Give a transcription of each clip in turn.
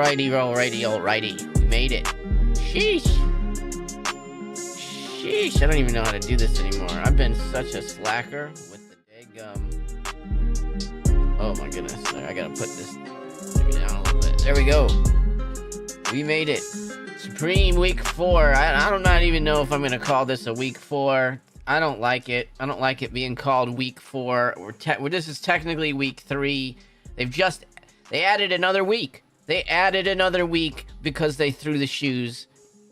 Alrighty. We made it. Sheesh. I don't even know how to do this anymore. I've been such a slacker with the oh my goodness. I gotta put this maybe down a little bit. There we go. We made it. Supreme week 4. I don't not even know if I'm gonna call this a week 4. I don't like it. I don't like it being called week 4. This is technically week 3. They added another week. They added another week because they threw the shoes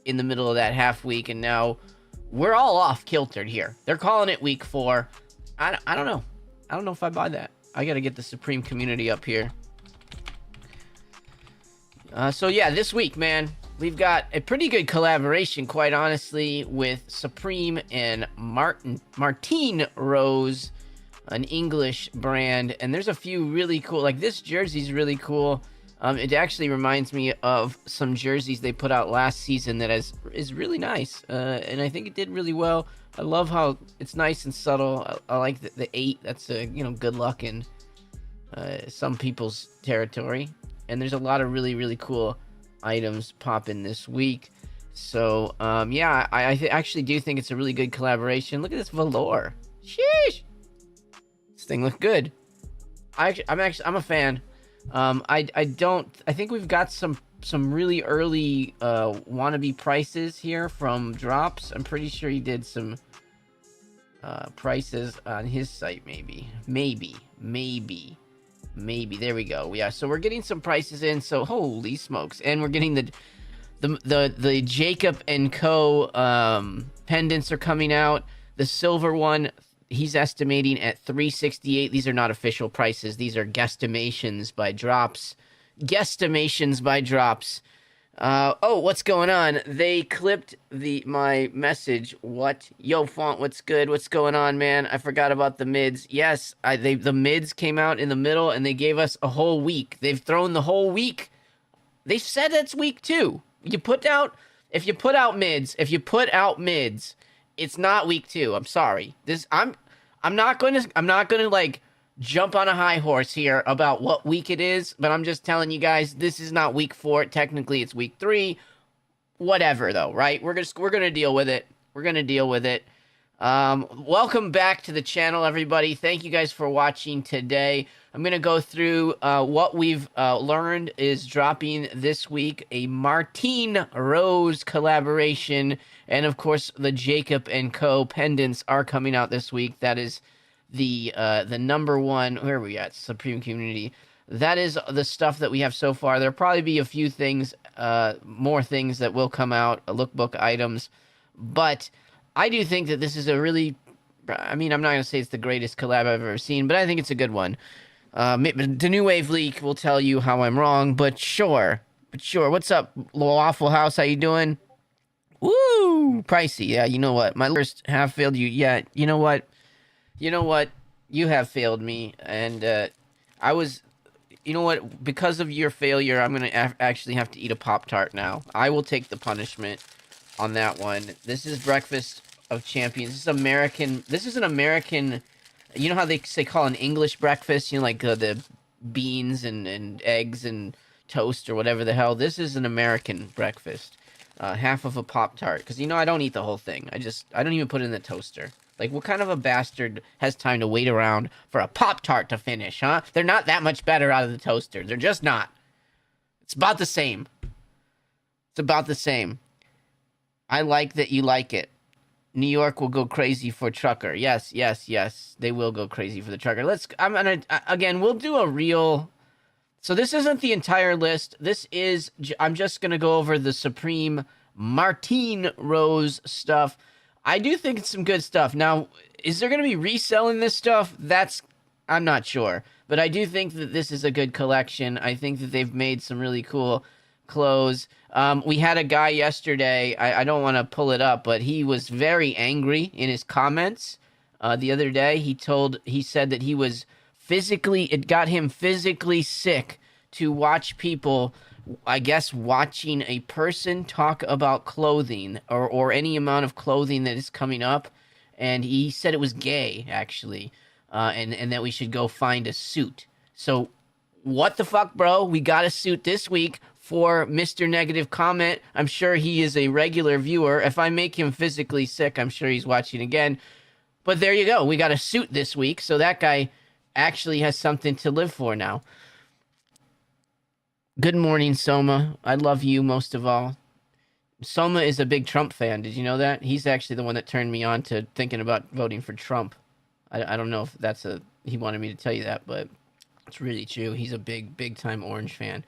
in the middle of that half week, and now we're all off kiltered here. They're calling it week 4. I don't know. I don't know if I buy that. I gotta get the Supreme community up here. So yeah, this week, man, we've got a pretty good collaboration, quite honestly, with Supreme and Martine Rose, an English brand. And there's a few really cool, like this jersey's really cool. It actually reminds me of some jerseys they put out last season that is really nice. And I think it did really well. I love how it's nice and subtle. I like the 8. That's good luck in some people's territory. And there's a lot of really, really cool items popping this week. So, yeah, I actually do think it's a really good collaboration. Look at this velour. Sheesh. This thing looks good. I'm a fan. I think we've got some really early wannabe prices here from Drops. I'm pretty sure he did some prices on his site, maybe. There we go. Yeah, so we're getting some prices in. So holy smokes, and we're getting the Jacob and Co. Pendants are coming out. The silver one, he's estimating at $368. These are not official prices. These are guesstimations by Drops. Oh, what's going on? They clipped my message. What? Yo, Font, what's good? What's going on, man? I forgot about the mids. Yes, the mids came out in the middle, and they gave us a whole week. They've thrown the whole week. They said it's week 2. If you put out mids, it's not week 2. I'm sorry. I'm not gonna like jump on a high horse here about what week it is, but I'm just telling you guys, this is not week 4. Technically, it's week 3. Whatever, though, right? We're gonna deal with it. Welcome back to the channel, everybody. Thank you guys for watching today. I'm gonna go through what we've learned is dropping this week: a Martine Rose collaboration, and of course, the Jacob and Co. pendants are coming out this week. That is the number one. Where are we at? Supreme community. That is the stuff that we have so far. There'll probably be a few things, more things that will come out, lookbook items, but I do think that this is a really, I'm not going to say it's the greatest collab I've ever seen, but I think it's a good one. The New Wave leak will tell you how I'm wrong, but sure. What's up, Waffle House? How you doing? Woo! Pricey. Yeah, you know what? My first half failed you. Yeah, you know what? You have failed me, and because of your failure, I'm going to actually have to eat a Pop-Tart now. I will take the punishment on that one. This is Breakfast of Champions. This is an American, you know how they call an English breakfast, like the beans and eggs and toast or whatever the hell. This is an American breakfast. Half of a Pop-Tart, because I don't eat the whole thing. I don't even put it in the toaster. Like, what kind of a bastard has time to wait around for a Pop-Tart to finish, huh? They're not that much better out of the toaster. They're just not. It's about the same. I like that you like it. New York will go crazy for trucker. Yes. They will go crazy for the trucker. We'll do a real... So this isn't the entire list. I'm just going to go over the Supreme Martine Rose stuff. I do think it's some good stuff. Now, is there going to be reselling this stuff? I'm not sure. But I do think that this is a good collection. I think that they've made some really cool clothes. We had a guy yesterday, I don't want to pull it up, but he was very angry in his comments the other day. He said that it got him physically sick to watch people, I guess, watching a person talk about clothing or any amount of clothing that is coming up. And he said it was gay, actually, and that we should go find a suit. So what the fuck, bro? We got a suit this week for Mr. Negative Comment. I'm sure he is a regular viewer. If I make him physically sick, I'm sure he's watching again. But there you go. We got a suit this week, so that guy actually has something to live for now. Good morning, Soma. I love you most of all. Soma is a big Trump fan. Did you know that? He's actually the one that turned me on to thinking about voting for Trump. I don't know if he wanted me to tell you that, but it's really true. He's a big time Orange fan.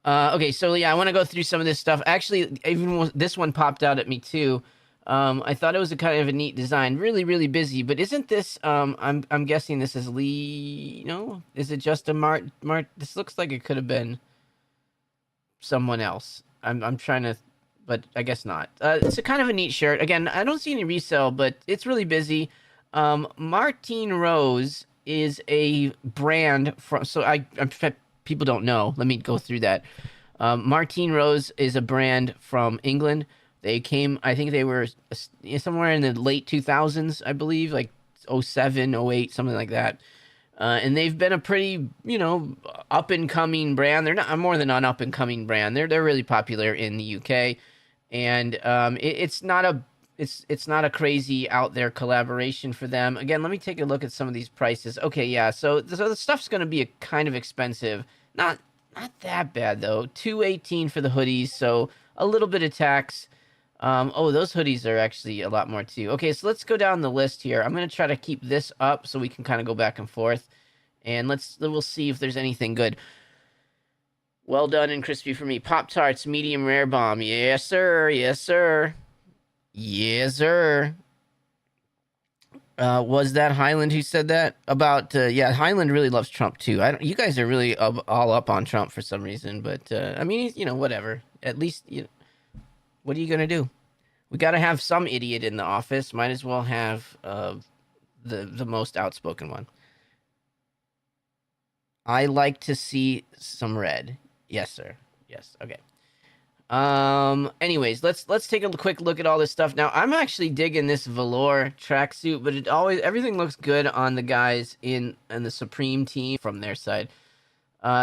Okay, so yeah, I want to go through some of this stuff. Actually, even this one popped out at me too. I thought it was a kind of a neat design. Really busy. But isn't this? I'm guessing this is Lee. No, is it just a Mart? This looks like it could have been someone else. I'm trying to, but I guess not. It's a kind of a neat shirt. Again, I don't see any resale, but it's really busy. Martine Rose is a brand from. So people don't know. Let me go through that. Martine Rose is a brand from England. They came, I think they were somewhere in the late 2000s, I believe, like 07, 08, something like that. And they've been a pretty, up and coming brand. They're not more than an up and coming brand. They're really popular in the UK, and it's not a crazy out there collaboration for them. Again, let me take a look at some of these prices. Okay, yeah, so the stuff's going to be a kind of expensive. Not that bad though. $218 for the hoodies, so a little bit of tax. Those hoodies are actually a lot more too. Okay, so let's go down the list here. I'm gonna try to keep this up so we can kind of go back and forth, and we'll see if there's anything good. Well done and crispy for me. Pop-Tarts, medium rare bomb. Yes, sir. Yes, sir. Yes, sir. Was that Highland who said that about? Yeah, Highland really loves Trump too. You guys are really all up on Trump for some reason, but I mean, whatever. At least, what are you gonna do? We got to have some idiot in the office. Might as well have the most outspoken one. I like to see some red. Yes, sir. Yes. Okay. Anyways, let's take a quick look at all this stuff. Now, I'm actually digging this velour tracksuit, but everything looks good on the guys in the Supreme team from their side.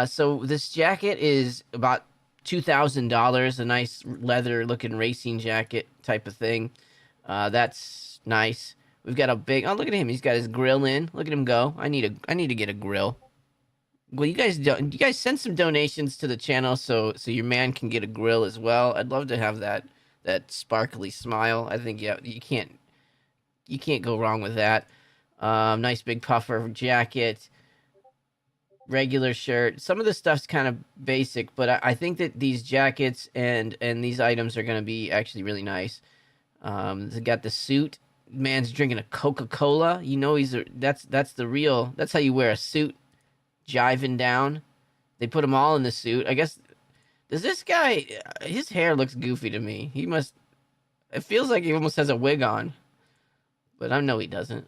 So this jacket is about $2,000, a nice leather looking racing jacket type of thing. That's nice. We've got a big, look at him. He's got his grill in. Look at him go. I need to get a grill. Well, you guys send some donations to the channel so your man can get a grill as well. I'd love to have that sparkly smile. I think you can't go wrong with that. Nice big puffer jacket. Regular shirt. Some of the stuff's kind of basic, but I think that these jackets and these items are going to be actually really nice. They got the suit. Man's drinking a Coca-Cola. That's how you wear a suit. Jiving down. They put them all in the suit. I guess, does this guy, his hair looks goofy to me. It feels like he almost has a wig on, but I know he doesn't.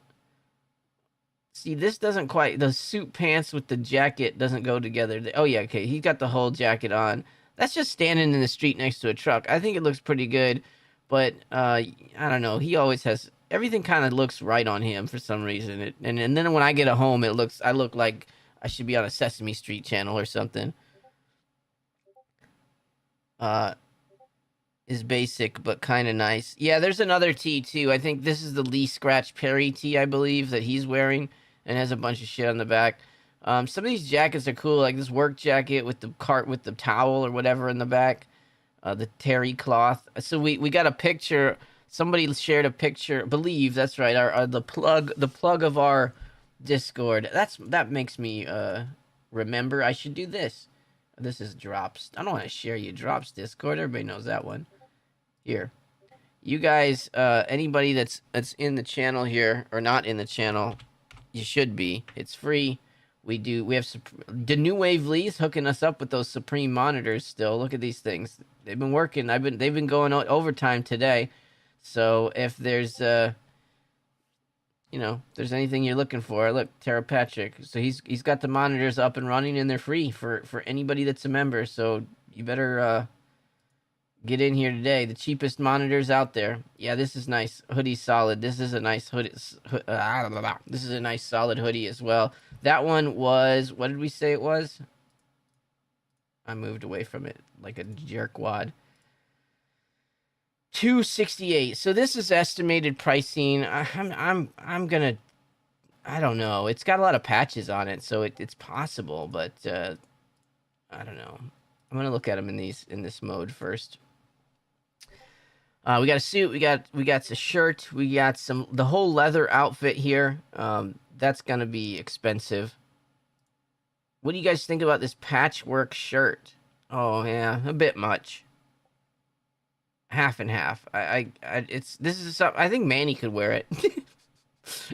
See, this doesn't quite, the suit pants with the jacket doesn't go together. Oh yeah, okay, he got the whole jacket on. That's just standing in the street next to a truck. I think it looks pretty good, but I don't know. He always has, everything kind of looks right on him for some reason. And then when I get home, I look like I should be on a Sesame Street channel or something. Is basic, but kind of nice. Yeah, there's another tee, too. I think this is the Lee Scratch Perry tee, I believe, that he's wearing. And has a bunch of shit on the back. Some of these jackets are cool, like this work jacket with the towel or whatever in the back. The terry cloth. So we got a picture. Somebody shared a picture. Believe, that's right. The plug of our Discord. That makes me remember I should do this. This is Drops. I don't want to share you Drops Discord. Everybody knows that one. Here, you guys, anybody that's in the channel here or not in the channel, you should be. It's free. We have the New Wave Lee's hooking us up with those Supreme monitors. Still, look at these things. They've been working. They've been going overtime today. So if there's there's anything you're looking for, look, Tara Patrick. So he's got the monitors up and running, and they're free for anybody that's a member. So you better get in here today. The cheapest monitors out there. Yeah, this is nice. Hoodie's solid. This is a nice hoodie. This is a nice solid hoodie as well. That one was, what did we say it was? I moved away from it like a jerkwad. 268. So this is estimated pricing. I'm gonna. I don't know. It's got a lot of patches on it, so it's possible, but I don't know. I'm gonna look at them in this mode first. We got a suit. We got a shirt. We got the whole leather outfit here. That's gonna be expensive. What do you guys think about this patchwork shirt? Oh yeah, a bit much. Half and half. This is something I think Manny could wear it.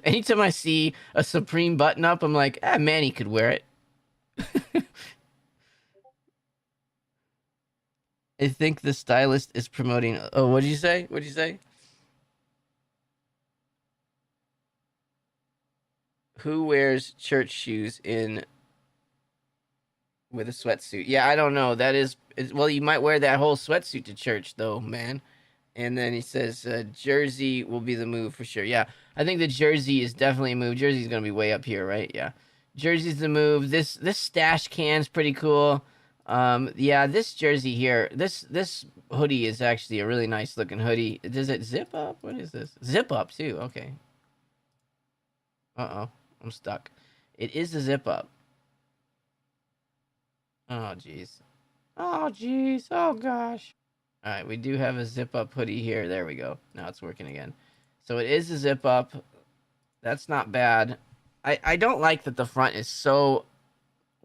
Anytime I see a Supreme button up, I'm like, Manny could wear it. I think the stylist is promoting. Oh, what'd you say? What'd you say? Who wears church shoes in with a sweatsuit? Yeah, I don't know. That is well, you might wear that whole sweatsuit to church, though, man. And then he says jersey will be the move for sure. Yeah, I think the jersey is definitely a move. Jersey's gonna be way up here, right? Yeah, jersey's the move. This stash can's pretty cool. Yeah, this jersey here, this hoodie is actually a really nice looking hoodie. Does it zip up? What is this? Zip up too. Okay. Uh-oh, I'm stuck. It is a zip up. Oh jeez. Oh jeez. Oh gosh. All right, we do have a zip up hoodie here. There we go. Now it's working again. So it is a zip up. That's not bad. I don't like that the front is so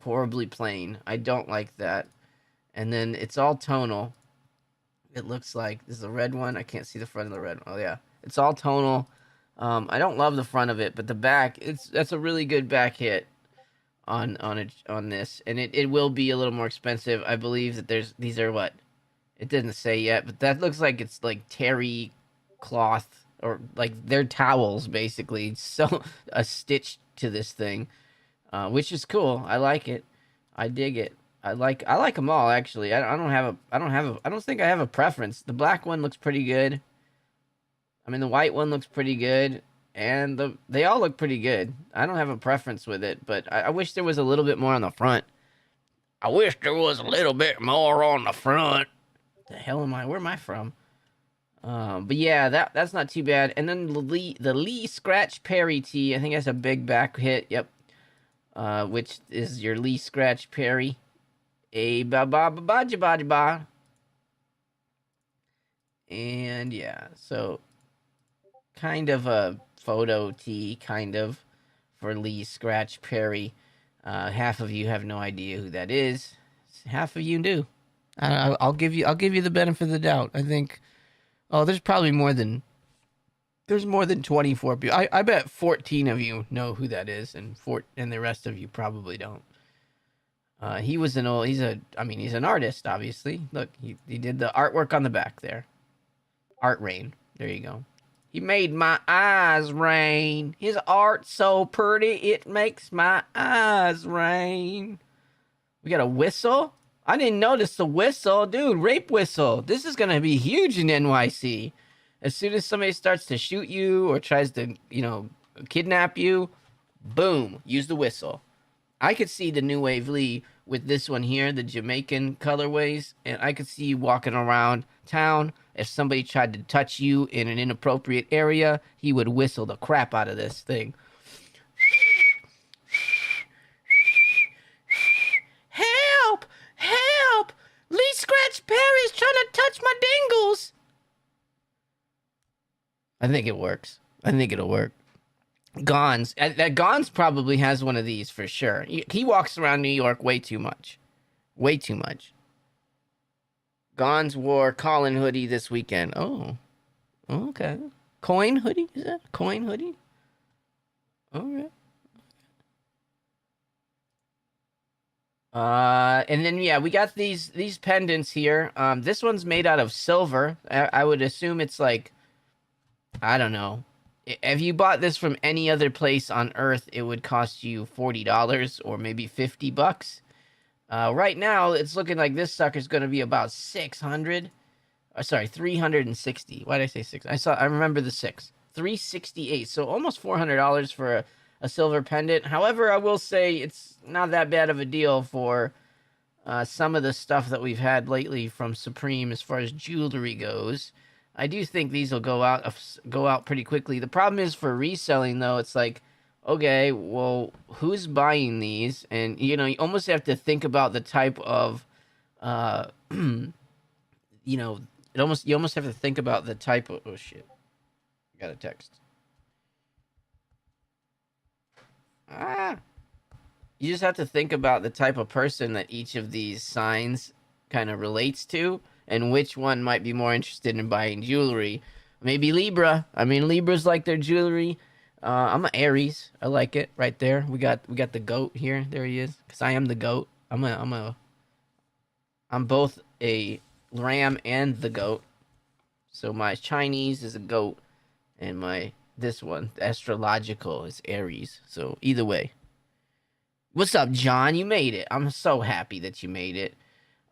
horribly plain. I don't like that. And then it's all tonal. It looks like this is a red one. I can't see the front of the red one. Oh yeah, it's all tonal. I don't love the front of it, but the back, that's a really good back hit on this, and it will be a little more expensive. I believe that these are what it didn't say yet, but that looks like it's like terry cloth or like they're towels basically. So a stitch to this thing, which is cool. I like it. I dig it. I like them all actually. I don't think I have a preference. The black one looks pretty good. I mean the white one looks pretty good, and they all look pretty good. I don't have a preference with it, but I wish there was a little bit more on the front. I wish there was a little bit more on the front. The hell am I? Where am I from? But yeah, that's not too bad. And then the Lee Scratch Perry tee. I think that's a big back hit. Yep. Which is your Lee Scratch Perry. A ba ba ba ba ba ba ba. And yeah, so kind of a photo tee, kind of for Lee Scratch Perry. Half of you have no idea who that is. Half of you do. I'll give you the benefit of the doubt. I think. Oh, there's probably more than 24 people. I bet 14 of you know who that is, and the rest of you probably don't. He's an artist, obviously. Look, he did the artwork on the back there. Art Rain. There you go. He made my eyes rain. His art's so pretty, it makes my eyes rain. We got a whistle. I didn't notice the whistle. Dude, rape whistle. This is going to be huge in NYC. As soon as somebody starts to shoot you or tries to, kidnap you, boom, use the whistle. I could see the New Wave Lee with this one here, the Jamaican colorways, and I could see you walking around town. If somebody tried to touch you in an inappropriate area, he would whistle the crap out of this thing. Help! Help! Lee Scratch Perry's trying to touch my dingles! I think it works. I think it'll work. Gons. Gons probably has one of these for sure. He walks around New York way too much. Way too much. Gons wore Colin hoodie this weekend. Oh. Okay. Coin hoodie? Is that coin hoodie? Alright. And then yeah, we got these pendants here. This one's made out of silver. I would assume it's like, I don't know. If you bought this from any other place on Earth, it would cost you $40 or maybe $50. Right now, it's looking like this sucker's going to be about 360. Why did I say 6? I remember the 6. 368. So almost $400 for a silver pendant. However, I will say it's not that bad of a deal for some of the stuff that we've had lately from Supreme as far as jewelry goes. I do think these will go out pretty quickly. The problem is for reselling though, it's like, okay, well, who's buying these? And you know, you almost have to think about the type of, uh, you know, you almost have to think about the type of. Oh shit, I got a text. Ah, you just have to think about the type of person that each of these signs kind of relates to and which one might be more interested in buying jewelry. Maybe Libra. I mean, Libras like their jewelry. I'm an Aries. I like it right there. We got the goat here. There he is. Cause I am the goat. I'm both a ram and the goat. So my Chinese is a goat, and my this one, the astrological, is Aries. So either way. What's up, John? You made it. I'm so happy that you made it.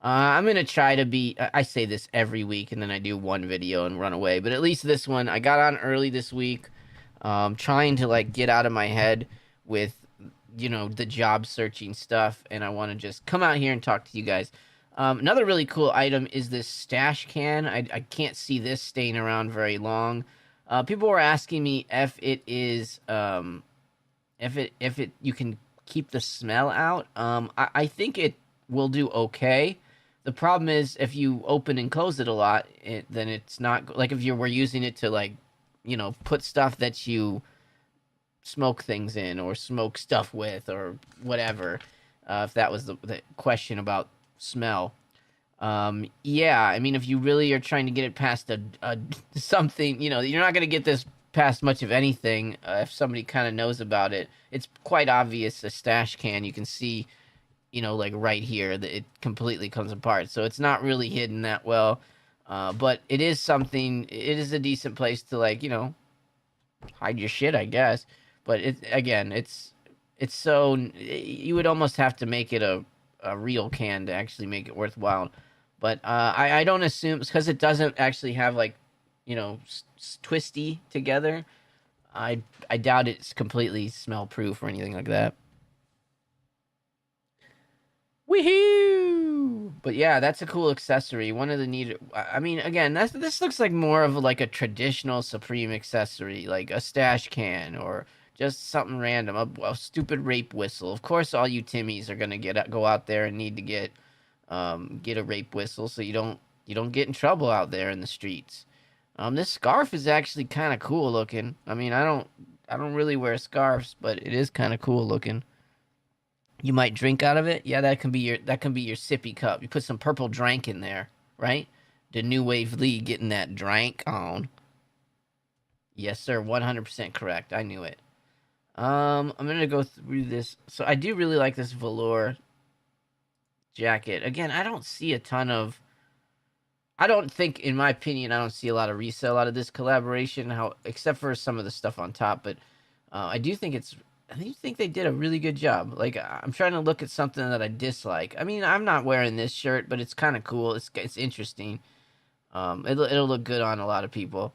I'm gonna try to be. I say this every week, and then I do one video and run away. But at least this one, I got on early this week, trying to like get out of my head with, you know, the job searching stuff, and I want to just come out here and talk to you guys. Another really cool item is this stash can. I can't see this staying around very long. People were asking me if it is, if it you can keep the smell out. I think it will do okay. The problem is if you open and close it a lot, then it's not like if you were using it to like, you know, put stuff that you smoke things in or smoke stuff with or whatever. If that was the question about smell. Yeah, I mean, if you really are trying to get it past a something, you know, you're not going to get this past much of anything if somebody kind of knows about it. It's quite obvious a stash can. You can see, you know, like right here that it completely comes apart. So it's not really hidden that well. But it is something, it is a decent place to like, you know, hide your shit, I guess. But it's so, you would almost have to make it a real can to actually make it worthwhile. But I don't assume, because it doesn't actually have like, you know, twisty together. I doubt it's completely smell proof or anything like that. Woohoo! But yeah, that's a cool accessory. One of the neat. I mean, again, this looks like more of like a traditional Supreme accessory, like a stash can or just something random, a stupid rape whistle. Of course, all you Timmies are gonna go out there and need to get a rape whistle so you don't get in trouble out there in the streets. This scarf is actually kind of cool looking. I mean, I don't really wear scarves, but it is kind of cool looking. You might drink out of it. Yeah, that can be your sippy cup. You put some purple drank in there, right? The New Wave League getting that drank on. Yes, sir. 100% correct. I knew it. I'm gonna go through this. So I do really like this velour jacket. Again, I don't see a ton of. I don't think, in my opinion, I don't see a lot of resale out of this collaboration. Except for some of the stuff on top, but I do think they did a really good job. Like, I'm trying to look at something that I dislike. I mean, I'm not wearing this shirt, but it's kind of cool. It's interesting. It'll look good on a lot of people.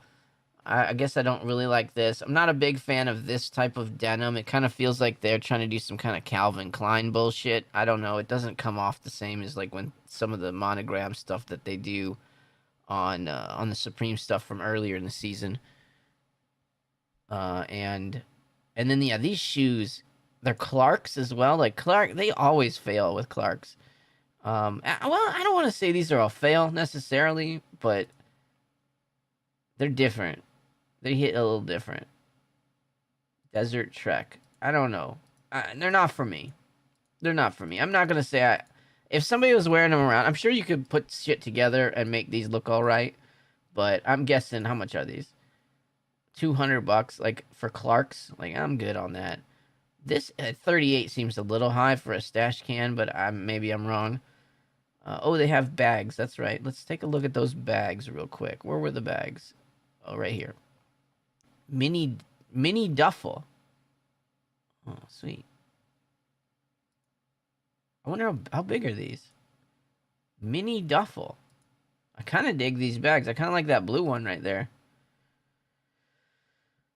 I guess I don't really like this. I'm not a big fan of this type of denim. It kind of feels like they're trying to do some kind of Calvin Klein bullshit. I don't know. It doesn't come off the same as like when some of the monogram stuff that they do on the Supreme stuff from earlier in the season. And then yeah, these shoes, they're Clarks as well. Like Clark, they always fail with Clarks. Well, I don't want to say these are a fail necessarily, but they're different. They hit a little different. Desert Trek. I don't know. They're not for me. They're not for me. I'm not gonna say if somebody was wearing them around, I'm sure you could put shit together and make these look all right. But I'm guessing, how much are these? $200, like for Clarks. Like, I'm good on that. This at 38 seems a little high for a stash can, but maybe I'm wrong. Oh, they have bags. That's right. Let's take a look at those bags real quick. Where were the bags? Oh, right here. Mini duffel. Oh, sweet. I wonder how big are these? Mini duffel. I kind of dig these bags. I kind of like that blue one right there.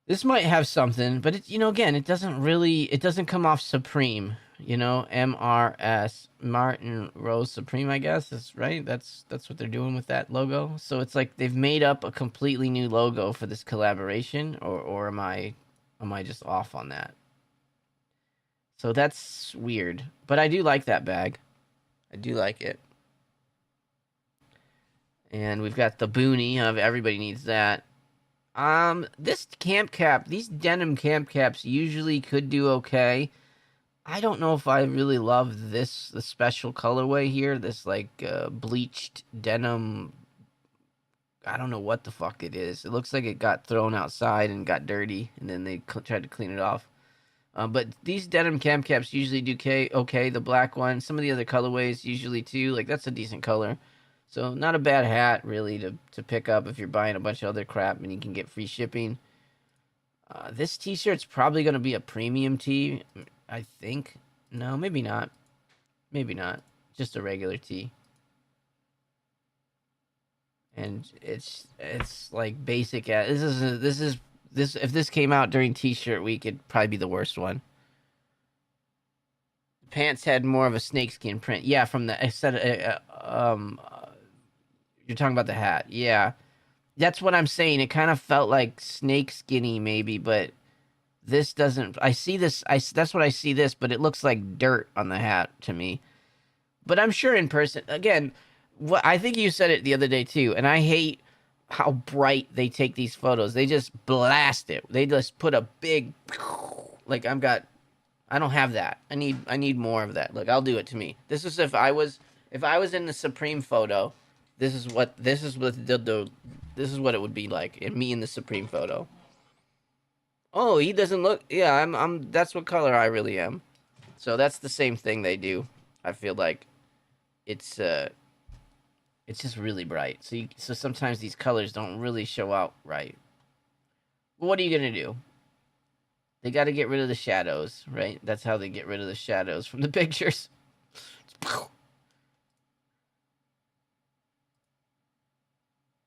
This might have something, but it, you know, again, it doesn't come off Supreme. You know, MRS, Martine Rose Supreme, I guess is right. That's what they're doing with that logo. So it's like they've made up a completely new logo for this collaboration, or am I just off on that? So that's weird, but I do like that bag. I do like it. And we've got the boonie of everybody needs that. This camp cap, these denim camp caps usually could do okay. I don't know if I really love the special colorway here. This like bleached denim. I don't know what the fuck it is. It looks like it got thrown outside and got dirty, and then they tried to clean it off. But these denim cam caps usually do okay. The black one, some of the other colorways usually too. Like that's a decent color, so not a bad hat really to pick up if you're buying a bunch of other crap and you can get free shipping. This T-shirt's probably gonna be a premium tee, I think. No, maybe not. Maybe not. Just a regular tee. And it's like basic. This if this came out during T-shirt week, it'd probably be the worst one. Pants had more of a snakeskin print. Yeah, from the you're talking about the hat. Yeah, that's what I'm saying. It kind of felt like snakeskinny maybe, but this doesn't. I see this. That's what I see this, but it looks like dirt on the hat to me. But I'm sure in person, again, what I think you said it the other day too, and I hate how bright they take these photos. They just blast it. They just put a big like I don't have that. I need more of that. Look, I'll do it to me. This is if I was in the Supreme photo, this is what this is what this is what it would be like in me in the Supreme photo. Oh, he doesn't look. Yeah, I'm that's what color I really am. So that's the same thing they do. I feel like it's it's just really bright. So sometimes these colors don't really show out right. But what are you going to do? They got to get rid of the shadows, right? That's how they get rid of the shadows from the pictures.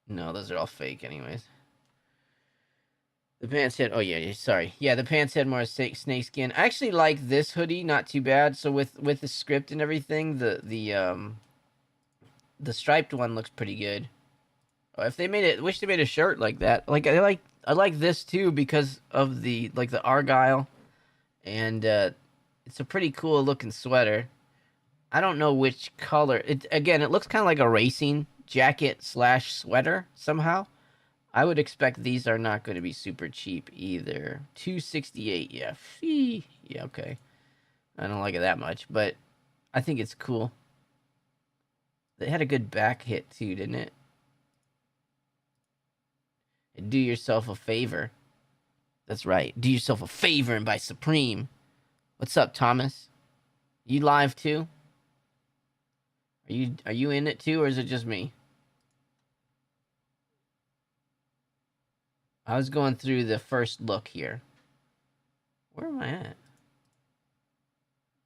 No, those are all fake anyways. The pants had, oh yeah, sorry. Yeah, the pants had more snake skin. I actually like this hoodie, not too bad. So with the script and everything, the striped one looks pretty good. Oh, if they made it, wish they made a shirt like that. Like I like this too because of the like the argyle, and it's a pretty cool looking sweater. I don't know which color. It looks kind of like a racing jacket slash sweater somehow. I would expect these are not going to be super cheap either. 268, yeah, yeah, okay. I don't like it that much, but I think it's cool. They had a good back hit too, didn't it? And do yourself a favor. That's right. Do yourself a favor and buy Supreme. What's up, Thomas? You live too? Are you in it too, or is it just me? I was going through the first look here. Where am I at?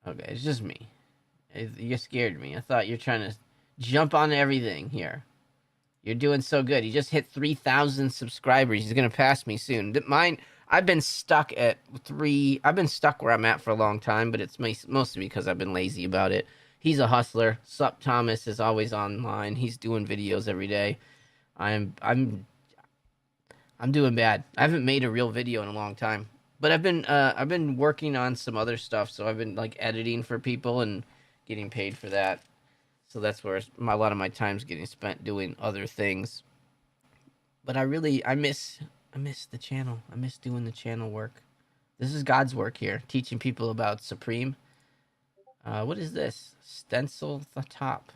Okay, it's just me. You scared me. I thought you're trying to jump on everything here. You're doing so good. He just hit 3,000 subscribers. He's gonna pass me soon. Mine. I've been stuck at 3. I've been stuck where I'm at for a long time, but it's mostly because I've been lazy about it. He's a hustler. Sup Thomas is always online. He's doing videos every day. I'm doing bad. I haven't made a real video in a long time, but I've been working on some other stuff. So I've been like editing for people and getting paid for that. So that's where a lot of my time's getting spent doing other things. But I miss the channel. I miss doing the channel work. This is God's work here, teaching people about Supreme. What is this? Stencil the top.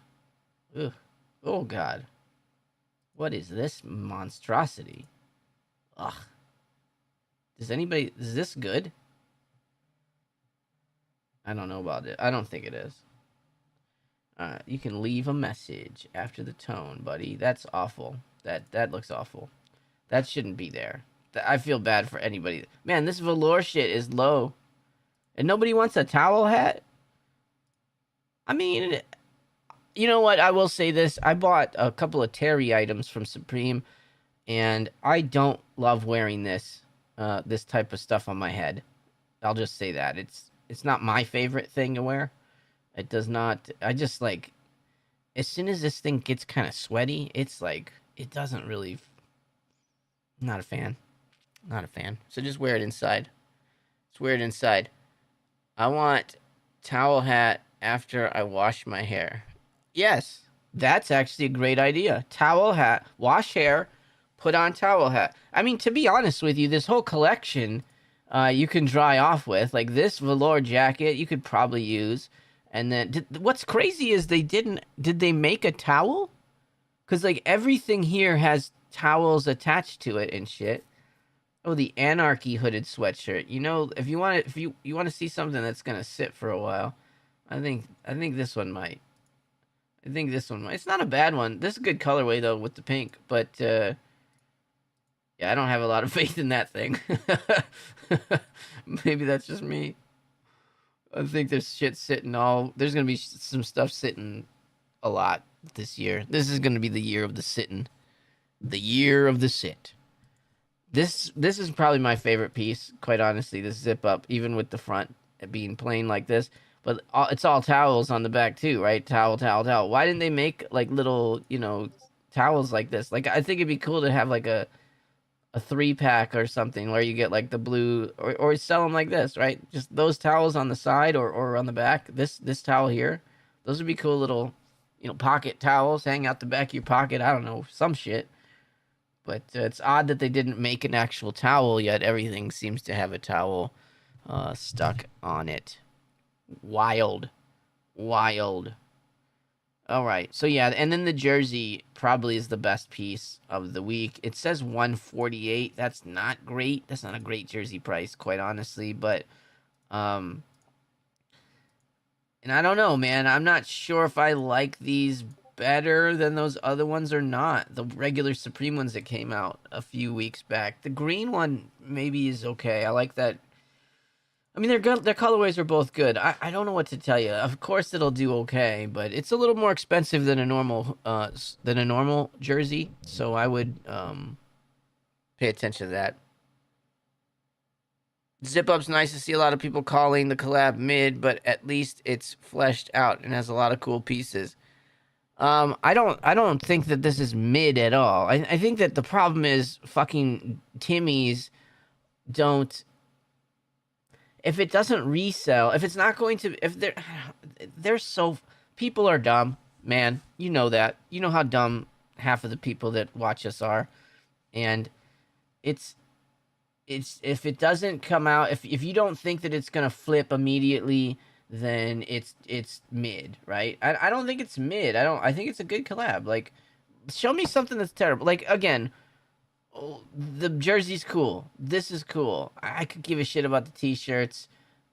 Ugh. Oh God. What is this monstrosity? Ugh. Is this good? I don't know about it. I don't think it is. You can leave a message after the tone, buddy. That's awful. That looks awful. That shouldn't be there. I feel bad for anybody. Man, this velour shit is low. And nobody wants a towel hat? I mean, you know what? I will say this. I bought a couple of Terry items from Supreme, and I don't love wearing this type of stuff on my head. I'll just say that. it's not my favorite thing to wear. It does not. I just like as soon as this thing gets kind of sweaty, it's like it doesn't really. Not a fan. Not a fan. So just wear it inside. Just wear it inside. I want towel hat after I wash my hair. Yes, that's actually a great idea. Towel hat, wash hair, put on towel hat. I mean, to be honest with you, this whole collection, you can dry off with. Like this velour jacket, you could probably use. And then, what's crazy is they didn't. Did they make a towel? Because like everything here has towels attached to it and shit. Oh, the Anarchy hooded sweatshirt. You know, if you want to, if you want to see something that's gonna sit for a while, I think this one might. I think this one might. It's not a bad one. This is a good colorway though with the pink, but yeah, I don't have a lot of faith in that thing. Maybe that's just me. I think there's shit sitting all. There's gonna be some stuff sitting a lot this year. This is gonna be the year of the sitting, the year of the sit. This is probably my favorite piece, quite honestly. This zip up, even with the front being plain like this, but it's all towels on the back too, right? Towel, towel, towel. Why didn't they make like little, towels like this? Like I think it'd be cool to have like a 3-pack or something where you get like the blue or sell them like this, right? Just those towels on the side or on the back. This towel here, those would be cool little, pocket towels. Hang out the back of your pocket. I don't know, some shit. But it's odd that they didn't make an actual towel yet. Everything seems to have a towel stuck on it. Wild. Wild. All right. So, yeah. And then the jersey probably is the best piece of the week. It says 148. That's not great. That's not a great jersey price, quite honestly. But, and I don't know, man. I'm not sure if I like these better than those other ones or not. The regular Supreme ones that came out a few weeks back. The green one maybe is okay. I like that. I mean, they're good. Their colorways are both good. I don't know what to tell you. Of course, it'll do okay, but it's a little more expensive than a normal jersey. So I would pay attention to that. Zip up's nice to see a lot of people calling the collab mid, but at least it's fleshed out and has a lot of cool pieces. I don't think that this is mid at all. I think that the problem is fucking Timmy's don't. If it doesn't resell, if it's not going to, if they're so, people are dumb, man. You know that. You know how dumb half of the people that watch us are, and it's if it doesn't come out, if you don't think that it's gonna flip immediately, then it's mid, right? I don't think it's mid. I think it's a good collab. Like, show me something that's terrible. Like again, the jersey's cool. This is cool. I could give a shit about the t-shirts.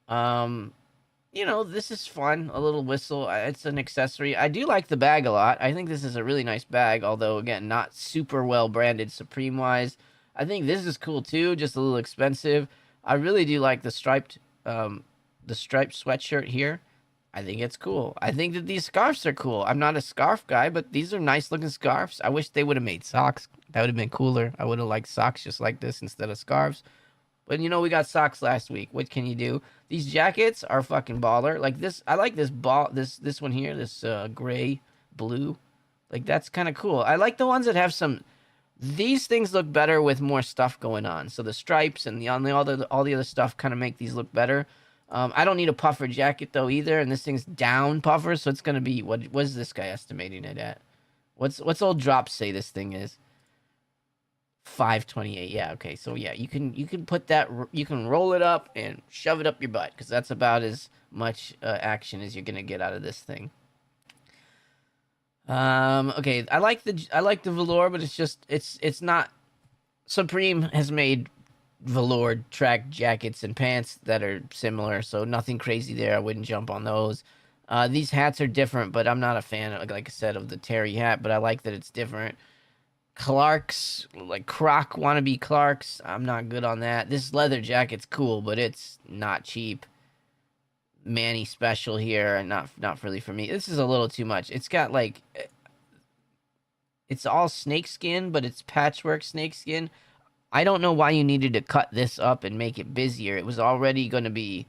This is fun. A little whistle. It's an accessory. I do like the bag a lot. I think this is a really nice bag, although again, not super well branded Supreme wise. I think this is cool too, just a little expensive. I really do like the striped sweatshirt here. I think it's cool. I think that these scarves are cool. I'm not a scarf guy, but these are nice looking scarves. I wish they would have made socks. That would have been cooler. I would have liked socks just like this instead of scarves. But we got socks last week. What can you do? These jackets are fucking baller. Like this, I like this one here, this gray blue. Like that's kind of cool. I like the ones that have some. These things look better with more stuff going on. So the stripes and all the other stuff kind of make these look better. I don't need a puffer jacket though either, and this thing's down puffer, so it's gonna be what is this guy estimating it at? What's old drops say this thing is? 528. Yeah, okay. So yeah, you can put that, you can roll it up and shove it up your butt because that's about as much action as you're gonna get out of this thing. Okay, I like the velour, but it's not. Supreme has made velour track jackets and pants that are similar, so nothing crazy there. I wouldn't jump on those. These hats are different, but I'm not a fan, like I said, of the Terry hat, but I like that it's different. Clark's, like Croc wannabe Clark's, I'm not good on that. This leather jacket's cool, but it's not cheap. Manny special here, and not really for me. This is a little too much. It's got like, it's all snakeskin, but it's patchwork snakeskin. I don't know why you needed to cut this up and make it busier. It was already going to be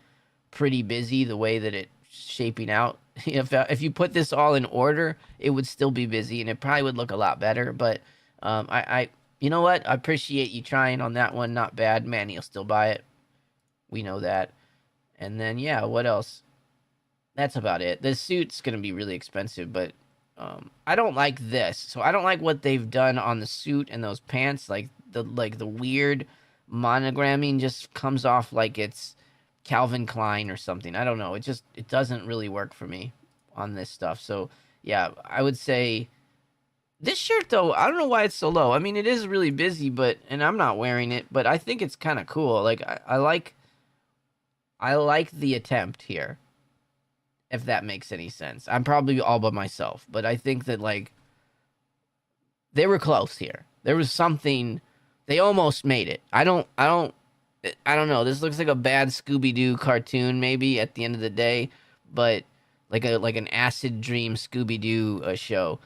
pretty busy the way that it's shaping out. If you put this all in order, it would still be busy and it probably would look a lot better. But you know what? I appreciate you trying on that one. Not bad. Manny will still buy it. We know that. And then, yeah, what else? That's about it. The suit's going to be really expensive, but I don't like this. So I don't like what they've done on the suit and those pants. Like the weird monogramming just comes off like it's Calvin Klein or something. I don't know. It doesn't really work for me on this stuff. So yeah, I would say this shirt though, I don't know why it's so low. I mean, it is really busy, and I'm not wearing it, but I think it's kind of cool. Like I like the attempt here. If that makes any sense. I'm probably all by myself, but I think that like they were close here. There was something, they almost made it. I don't know. This looks like a bad Scooby-Doo cartoon maybe at the end of the day, but like an acid dream Scooby-Doo show.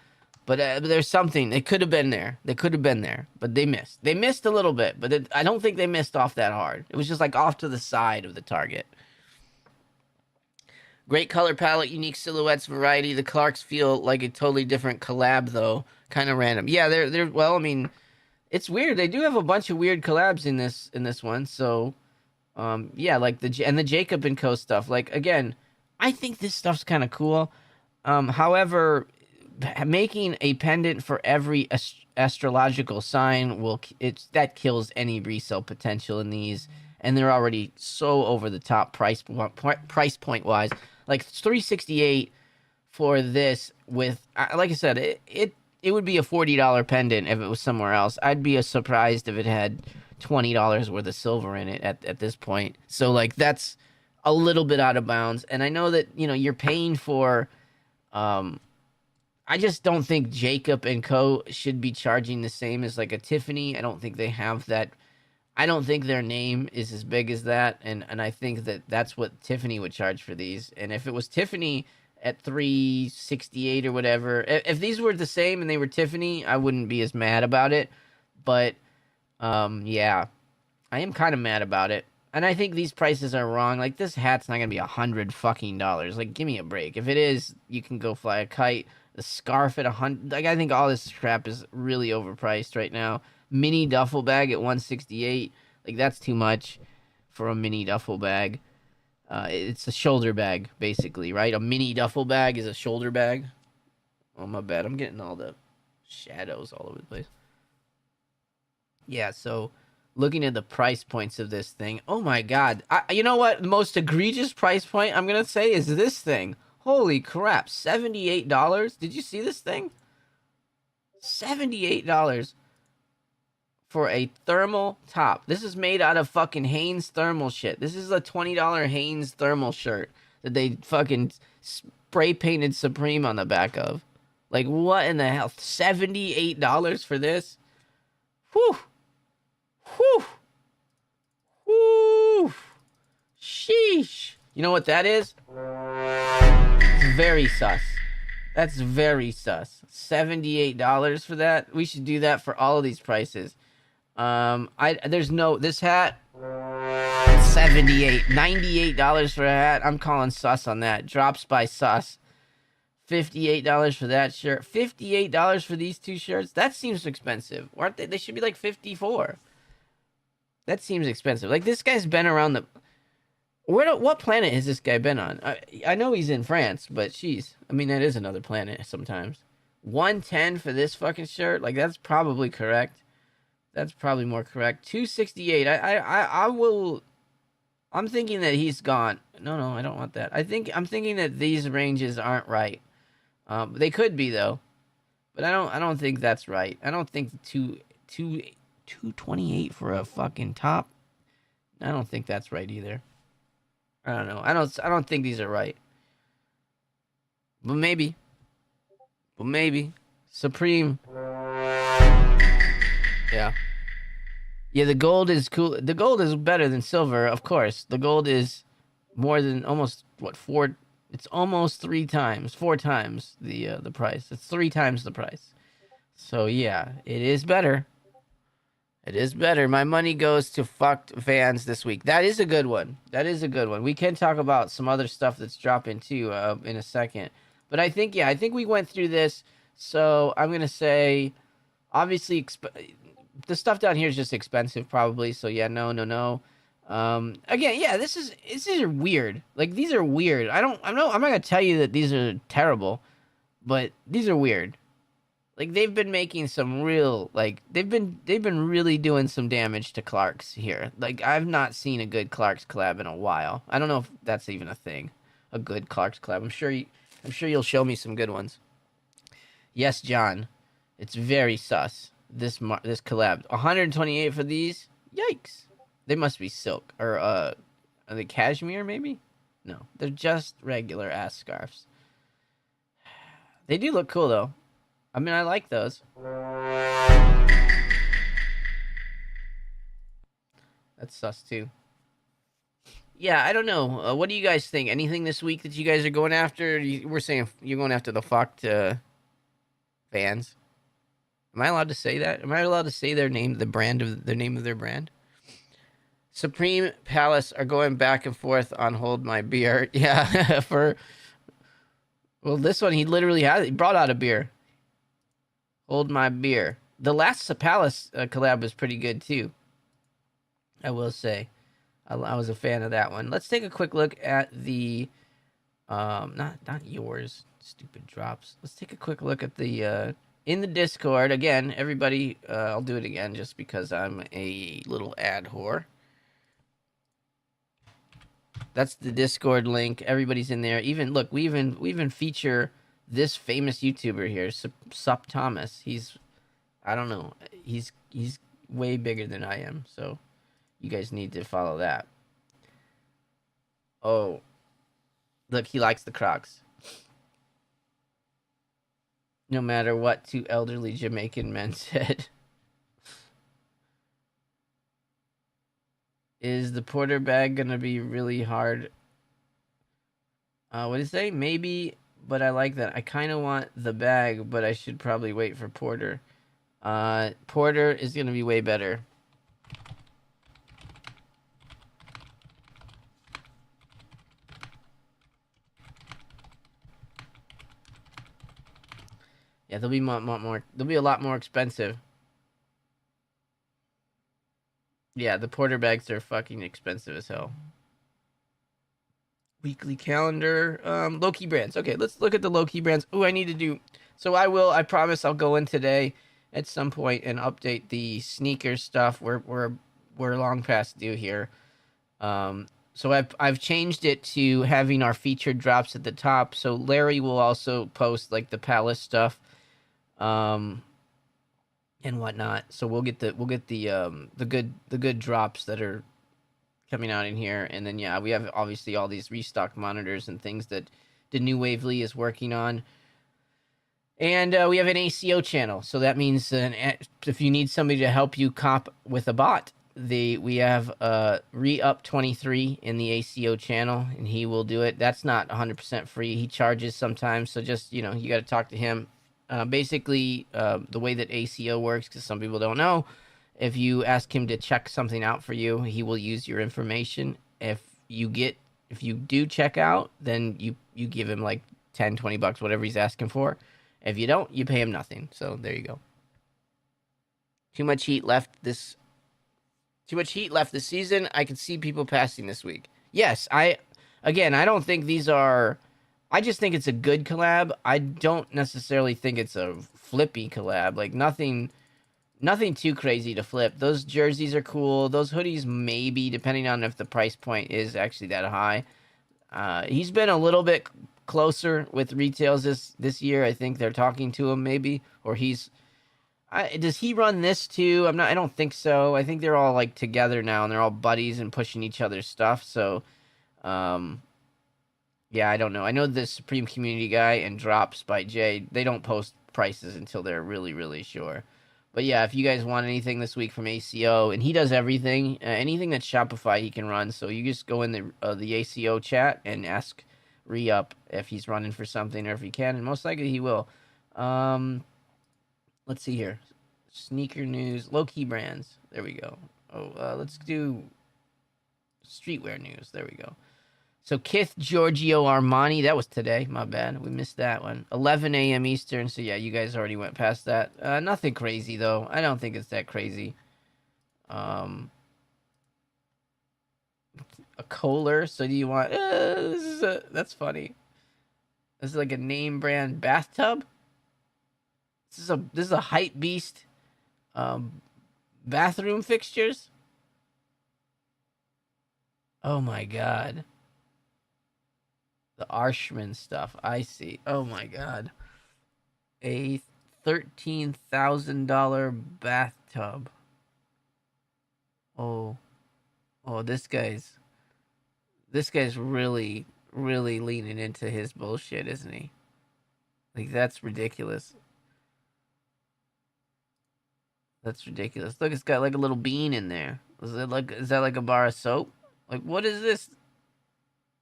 But there's something. It could have been there. They could have been there, but they missed. They missed a little bit, but I don't think they missed off that hard. It was just like off to the side of the target. Great color palette, unique silhouettes, variety. The Clarks feel like a totally different collab, though. Kind of random. Yeah, they're well. I mean, it's weird. They do have a bunch of weird collabs in this one. So, yeah, like the Jacob and Co stuff. Like again, I think this stuff's kind of cool. However, making a pendant for every astrological sign that kills any resale potential in these, and they're already so over the top price point wise. Like $368 for this with, like I said, it would be a $40 pendant if it was somewhere else. I'd be surprised if it had $20 worth of silver in it at this point. So like that's a little bit out of bounds. And I know that, you're paying for, I just don't think Jacob and Co should be charging the same as like a Tiffany. I don't think they have that. I don't think their name is as big as that, and I think that's what Tiffany would charge for these. And if it was Tiffany at $368 or whatever, if these were the same and they were Tiffany, I wouldn't be as mad about it. But yeah, I am kind of mad about it, and I think these prices are wrong. Like this hat's not gonna be $100. Like give me a break. If it is, you can go fly a kite. The scarf at $100. Like I think all this crap is really overpriced right now. Mini duffel bag at $168. Like that's too much for a mini duffel bag. It's a shoulder bag basically, right? A mini duffel bag is a shoulder bag. Oh my bad, I'm getting all the shadows all over the place. Yeah, so looking at the price points of this thing, oh my god. You know what? The most egregious price point I'm gonna say is this thing. Holy crap, $78. Did you see this thing? $78 for a thermal top. This is made out of fucking Hanes thermal shit. This is a $20 Hanes thermal shirt that they fucking spray painted Supreme on the back of. Like, what in the hell? $78 for this? Whew. Whew. Whew. Sheesh. You know what that is? It's very sus. That's very sus. $78 for that? We should do that for all of these prices. This hat, $78, $98 for a hat. I'm calling sus on that. Drops by sus. $58 for that shirt. $58 for these two shirts. That seems expensive. Aren't they? They should be like $54. That seems expensive. Like this guy's been around the. What planet has this guy been on? I know he's in France, but jeez, I mean that is another planet sometimes. $110 for this fucking shirt. Like that's probably correct. That's probably more correct. $268. I will. I'm thinking that he's gone. No, I don't want that. I'm thinking that these ranges aren't right. They could be though, but I don't think that's right. I don't think $228 for a fucking top. I don't think that's right either. I don't know. I don't think these are right. But maybe. Supreme. Yeah. Yeah, the gold is cool. The gold is better than silver, of course. The gold is more than almost four. It's almost 4 times the price. It's 3 times the price. So yeah, it is better. It is better. My money goes to fucked Vans this week. That is a good one. That is a good one. We can talk about some other stuff that's dropping too in a second. But I think, yeah, I think we went through this. So I'm going to say, obviously, the stuff down here is just expensive probably. So yeah, no, no, no. Again, yeah, this is weird. Like, these are weird. I'm not going to tell you that these are terrible, but these are weird. Like, they've been making some real, like, they've been really doing some damage to Clark's here. Like, I've not seen a good Clark's collab in a while. I don't know if that's even a thing, a good Clark's collab. I'm sure you'll show me some good ones. Yes, John, it's very sus. This collab, 128 for these. Yikes! They must be silk or are they cashmere maybe? No, they're just regular ass scarves. They do look cool though. I mean, I like those. That's sus too. Yeah, I don't know. What do you guys think? Anything this week that you guys are going after? We're saying you're going after the fucked fans. Am I allowed to say that? Am I allowed to say their name, the name of their brand? Supreme Palace are going back and forth on Hold My Beer. Yeah, well, this one he literally he brought out a beer. Hold My Beer. The last Palace collab was pretty good too. I will say, I was a fan of that one. Let's take a quick look at the, not yours, stupid drops. Let's take a quick look at the in the Discord again. Everybody, I'll do it again just because I'm a little ad whore. That's the Discord link. Everybody's in there. Even look, we even feature this famous YouTuber here, Sup Thomas. I don't know. He's way bigger than I am, so you guys need to follow that. Oh, look, he likes the Crocs. No matter what two elderly Jamaican men said. Is the Porter bag gonna be really hard? What did it say? Maybe, but I like that. I kind of want the bag, but I should probably wait for Porter. Porter is gonna be way better. Yeah, they'll be more. They'll be a lot more expensive. Yeah, the Porter bags are fucking expensive as hell. Weekly calendar. Low-key brands. Okay, let's look at the low-key brands. Oh, I need to do. So I promise I'll go in today at some point and update the sneaker stuff. We're long past due here. So I've changed it to having our featured drops at the top. So Larry will also post like the Palace stuff, and whatnot. So we'll get the good drops that are coming out in here, and then yeah, we have obviously all these restock monitors and things that the New Wave Lee is working on. And we have an ACO channel, so that means if you need somebody to help you comp with a bot, we have Re-Up23 in the ACO channel, and he will do it. That's not 100% free. He charges sometimes, so just you got to talk to him. Basically, the way that ACO works, because some people don't know, if you ask him to check something out for you, he will use your information. If you do check out, then you give him like 10, 20 bucks, whatever he's asking for. If you don't, you pay him nothing. So there you go. Too much heat left this season. I could see people passing this week. Yes, I don't think these are. I just think it's a good collab. I don't necessarily think it's a flippy collab. Like nothing too crazy to flip. Those jerseys are cool. Those hoodies maybe, depending on if the price point is actually that high. He's been a little bit closer with retails this year. I think they're talking to him maybe, or does he run this too? I don't think so. I think they're all like together now and they're all buddies and pushing each other's stuff. So, yeah, I don't know. I know the Supreme Community guy and Drops by Jay, they don't post prices until they're really, really sure. But yeah, if you guys want anything this week from ACO, and he does everything, anything that's Shopify he can run. So you just go in the ACO chat and ask Re-Up if he's running for something or if he can, and most likely he will. Let's see here. Sneaker news, low key brands. There we go. Oh, let's do streetwear news. There we go. So Kith Giorgio Armani, that was today. My bad, we missed that one. 11 a.m. Eastern. So yeah, you guys already went past that. Nothing crazy though. I don't think it's that crazy. A Kohler. So do you want? That's funny. This is like a name brand bathtub. This is a hype beast. Bathroom fixtures. Oh my god. The Arshman stuff. I see. Oh my god. A $13,000 bathtub. Oh. Oh, this guy's really, really leaning into his bullshit, isn't he? Like, that's ridiculous. That's ridiculous. Look, it's got like a little bean in there. Is that like a bar of soap? Like, what is this?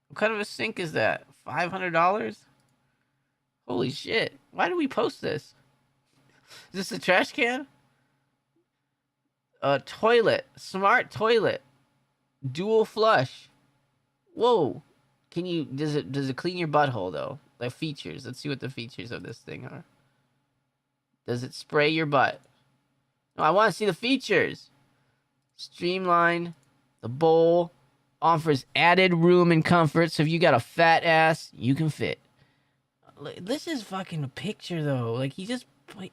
What kind of a sink is that? $500? Holy shit. Why do we post this? Is this a trash can? A toilet. Smart toilet. Dual flush. Whoa. Does it clean your butthole though? The features. Let's see what the features of this thing are. Does it spray your butt? No, I want to see the features. Streamline. The bowl offers added room and comfort, so if you got a fat ass, you can fit. This is fucking a picture though. Like, he just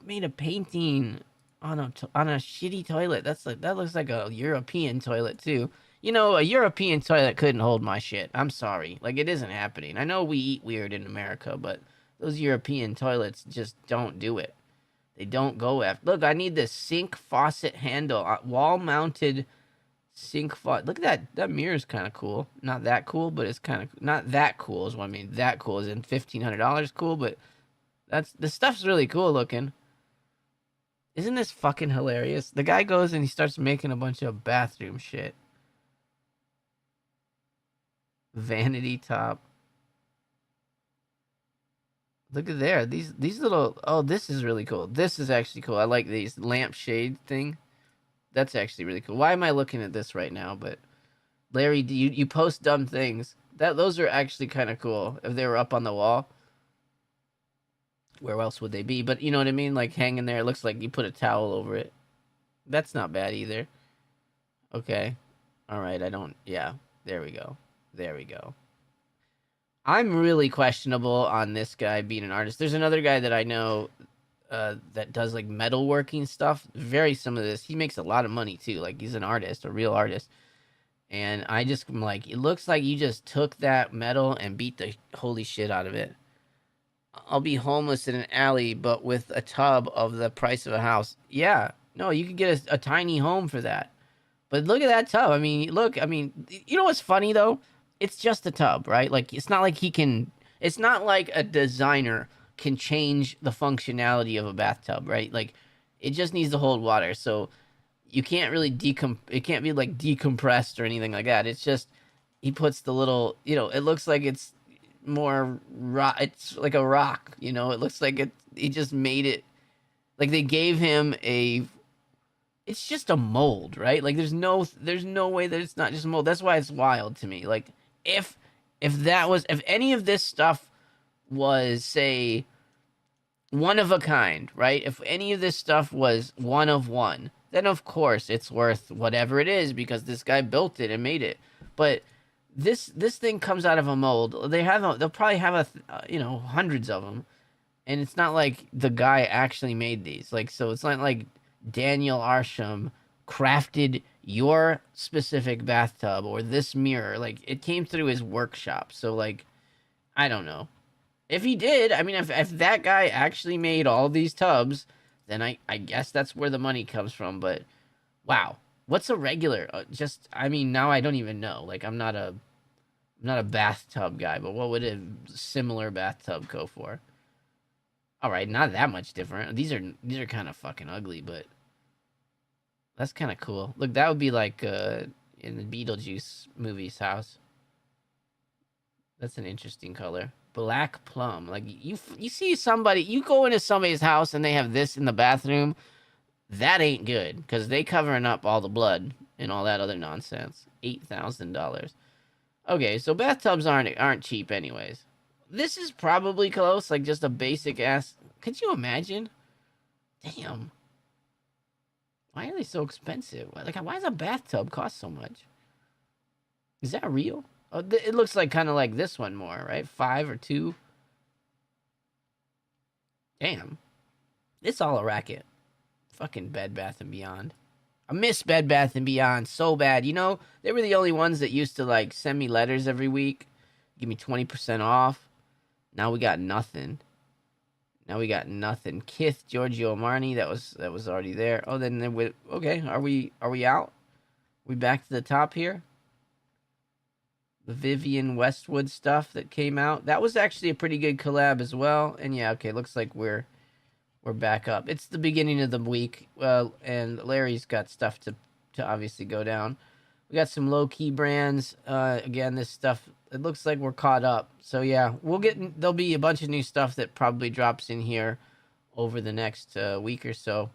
made a painting on a shitty toilet. That looks like a European toilet too. You know, a European toilet couldn't hold my shit. I'm sorry. Like, it isn't happening. I know we eat weird in America, but those European toilets just don't do it. They don't go after. Look, I need this sink faucet handle. Wall-mounted sink faucet. Look at that. That mirror's kind of cool. Not that cool, but it's kind of... Not that cool is what I mean. That cool is in $1,500 cool, but this stuff's really cool looking. Isn't this fucking hilarious? The guy goes and he starts making a bunch of bathroom shit. Vanity top. Look at there. These little... Oh, this is really cool. This is actually cool. I like these. Lampshade thing. That's actually really cool. Why am I looking at this right now? But Larry, you post dumb things. Those are actually kind of cool. If they were up on the wall. Where else would they be? But you know what I mean? Like, hanging there. It looks like you put a towel over it. That's not bad either. Okay. Alright, I don't... Yeah. There we go. There we go. I'm really questionable on this guy being an artist. There's another guy that I know that does like metalworking stuff. Very similar to this. He makes a lot of money too. Like, he's an artist, a real artist. And I'm like, it looks like you just took that metal and beat the holy shit out of it. I'll be homeless in an alley, but with a tub of the price of a house. Yeah. No, you could get a tiny home for that. But look at that tub. I mean, look, I mean, you know what's funny though? It's just a tub, right? Like, it's not like it's not like a designer can change the functionality of a bathtub, right? Like, it just needs to hold water. So you can't really it can't be like decompressed or anything like that. It's just, he puts the little, you know, it looks like it's more it's like a rock, you know? It looks like he just made it, like they gave him it's just a mold, right? Like, there's no way that it's not just a mold. That's why it's wild to me. Like, if any of this stuff was, say, one of a kind, right? If any of this stuff was one of one, then of course it's worth whatever it is because this guy built it and made it. But this thing comes out of a mold. They'll probably have hundreds of them, and it's not like the guy actually made these. Like, so it's not like Daniel Arsham crafted your specific bathtub or this mirror. Like, it came through his workshop. So, like, I don't know. If he did, I mean, if that guy actually made all these tubs, then I guess that's where the money comes from. But wow, what's a regular? I mean, now I don't even know. Like, I'm not a bathtub guy, but what would a similar bathtub go for? All right, not that much different. These are kind of fucking ugly, but that's kind of cool. Look, that would be like in the Beetlejuice movie's house. That's an interesting color. Black plum. Like, you see somebody, you go into somebody's house and they have this in the bathroom. That ain't good because they covering up all the blood and all that other nonsense. $8,000. Okay, so bathtubs aren't cheap anyways. This is probably close, like just a basic ass. Could you imagine? Damn. Why are they so expensive? Like, why does a bathtub cost so much? Is that real? Oh, it looks like kind of like this one more, right? 5 or 2. Damn. It's all a racket. Fucking Bed Bath and Beyond. I miss Bed Bath and Beyond so bad. You know, they were the only ones that used to like send me letters every week, give me 20% off. Now we got nothing. Now we got nothing. Kith, Giorgio Armani, that was already there. Oh, then we okay. Are we out? We back to the top here. The Vivian Westwood stuff that came out. That was actually a pretty good collab as well. And yeah, okay, looks like we're back up. It's the beginning of the week. And Larry's got stuff to obviously go down. We got some low key brands. Again, this stuff, it looks like we're caught up. So yeah, there'll be a bunch of new stuff that probably drops in here over the next week or so,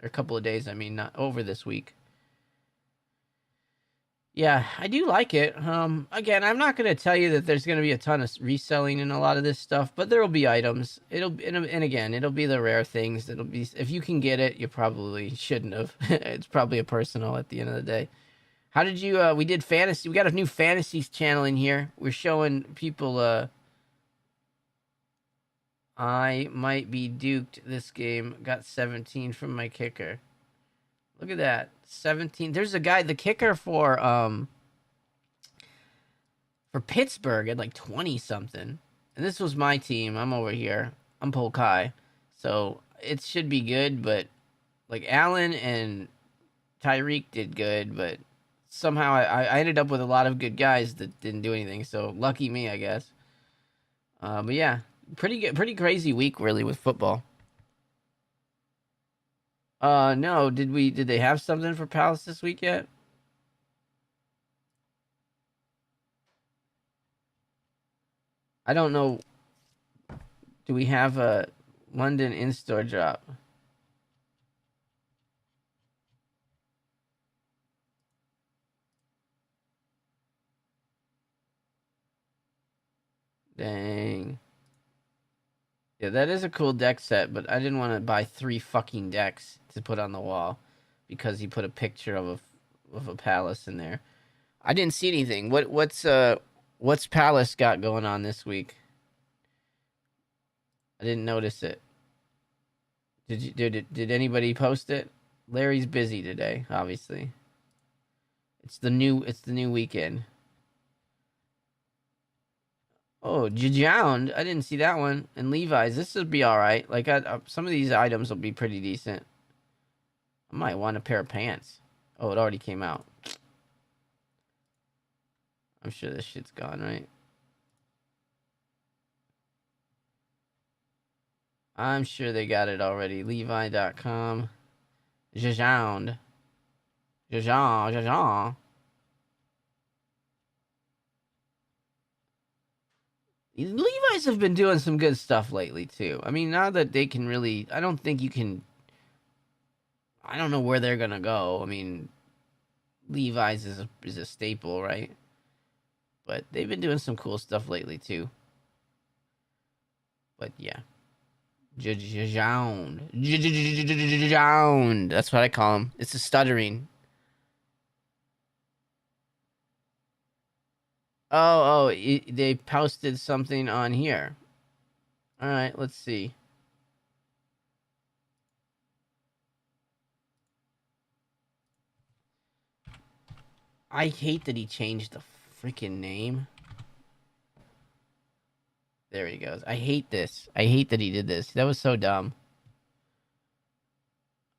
or a couple of days. I mean, not over this week. Yeah, I do like it. Again, I'm not going to tell you that there's going to be a ton of reselling in a lot of this stuff, but there will be items. And again, it'll be the rare things. It'll be, if you can get it, you probably shouldn't have. It's probably a personal at the end of the day. How did you, we did fantasy. We got a new fantasies channel in here. We're showing people, I might be duked this game. Got 17 from my kicker. Look at that. 17. There's a guy, the kicker for Pittsburgh at like 20 something. And this was my team. I'm over here. I'm Polkai. So it should be good, but like Allen and Tyreek did good, but somehow I ended up with a lot of good guys that didn't do anything. So lucky me, I guess. But yeah, pretty crazy week really with football. No, did they have something for Palace this week yet? I don't know. Do we have a London in-store drop? Dang. Yeah, that is a cool deck set, but I didn't want to buy 3 fucking decks to put on the wall because he put a picture of a palace in there. I didn't see anything. What's Palace got going on this week? I didn't notice it. Did anybody post it? Larry's busy today, obviously. It's the new weekend. Oh, Jajound. I didn't see that one. And Levi's. This would be all right. Like some of these items will be pretty decent. I might want a pair of pants. Oh, it already came out. I'm sure this shit's gone, right? I'm sure they got it already. Levi.com. Jajound. Jajan. Levi's have been doing some good stuff lately too. I mean, now that they can really, I don't think you can. I don't know where they're gonna go. I mean, Levi's is a staple, right? But they've been doing some cool stuff lately too. But yeah, Jajound. That's what I call them. It's a stuttering. They posted something on here. All right, let's see. I hate that he changed the freaking name. There he goes. I hate this. I hate that he did this. That was so dumb.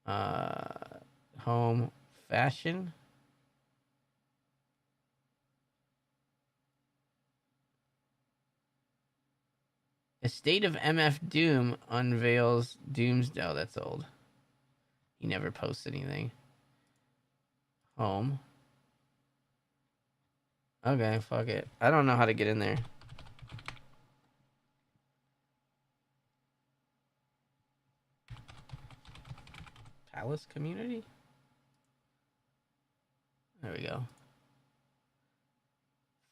Home fashion. Estate of MF Doom unveils Doom's. Oh, that's old. He never posts anything. Home. Okay, fuck it. I don't know how to get in there. Palace community? There we go.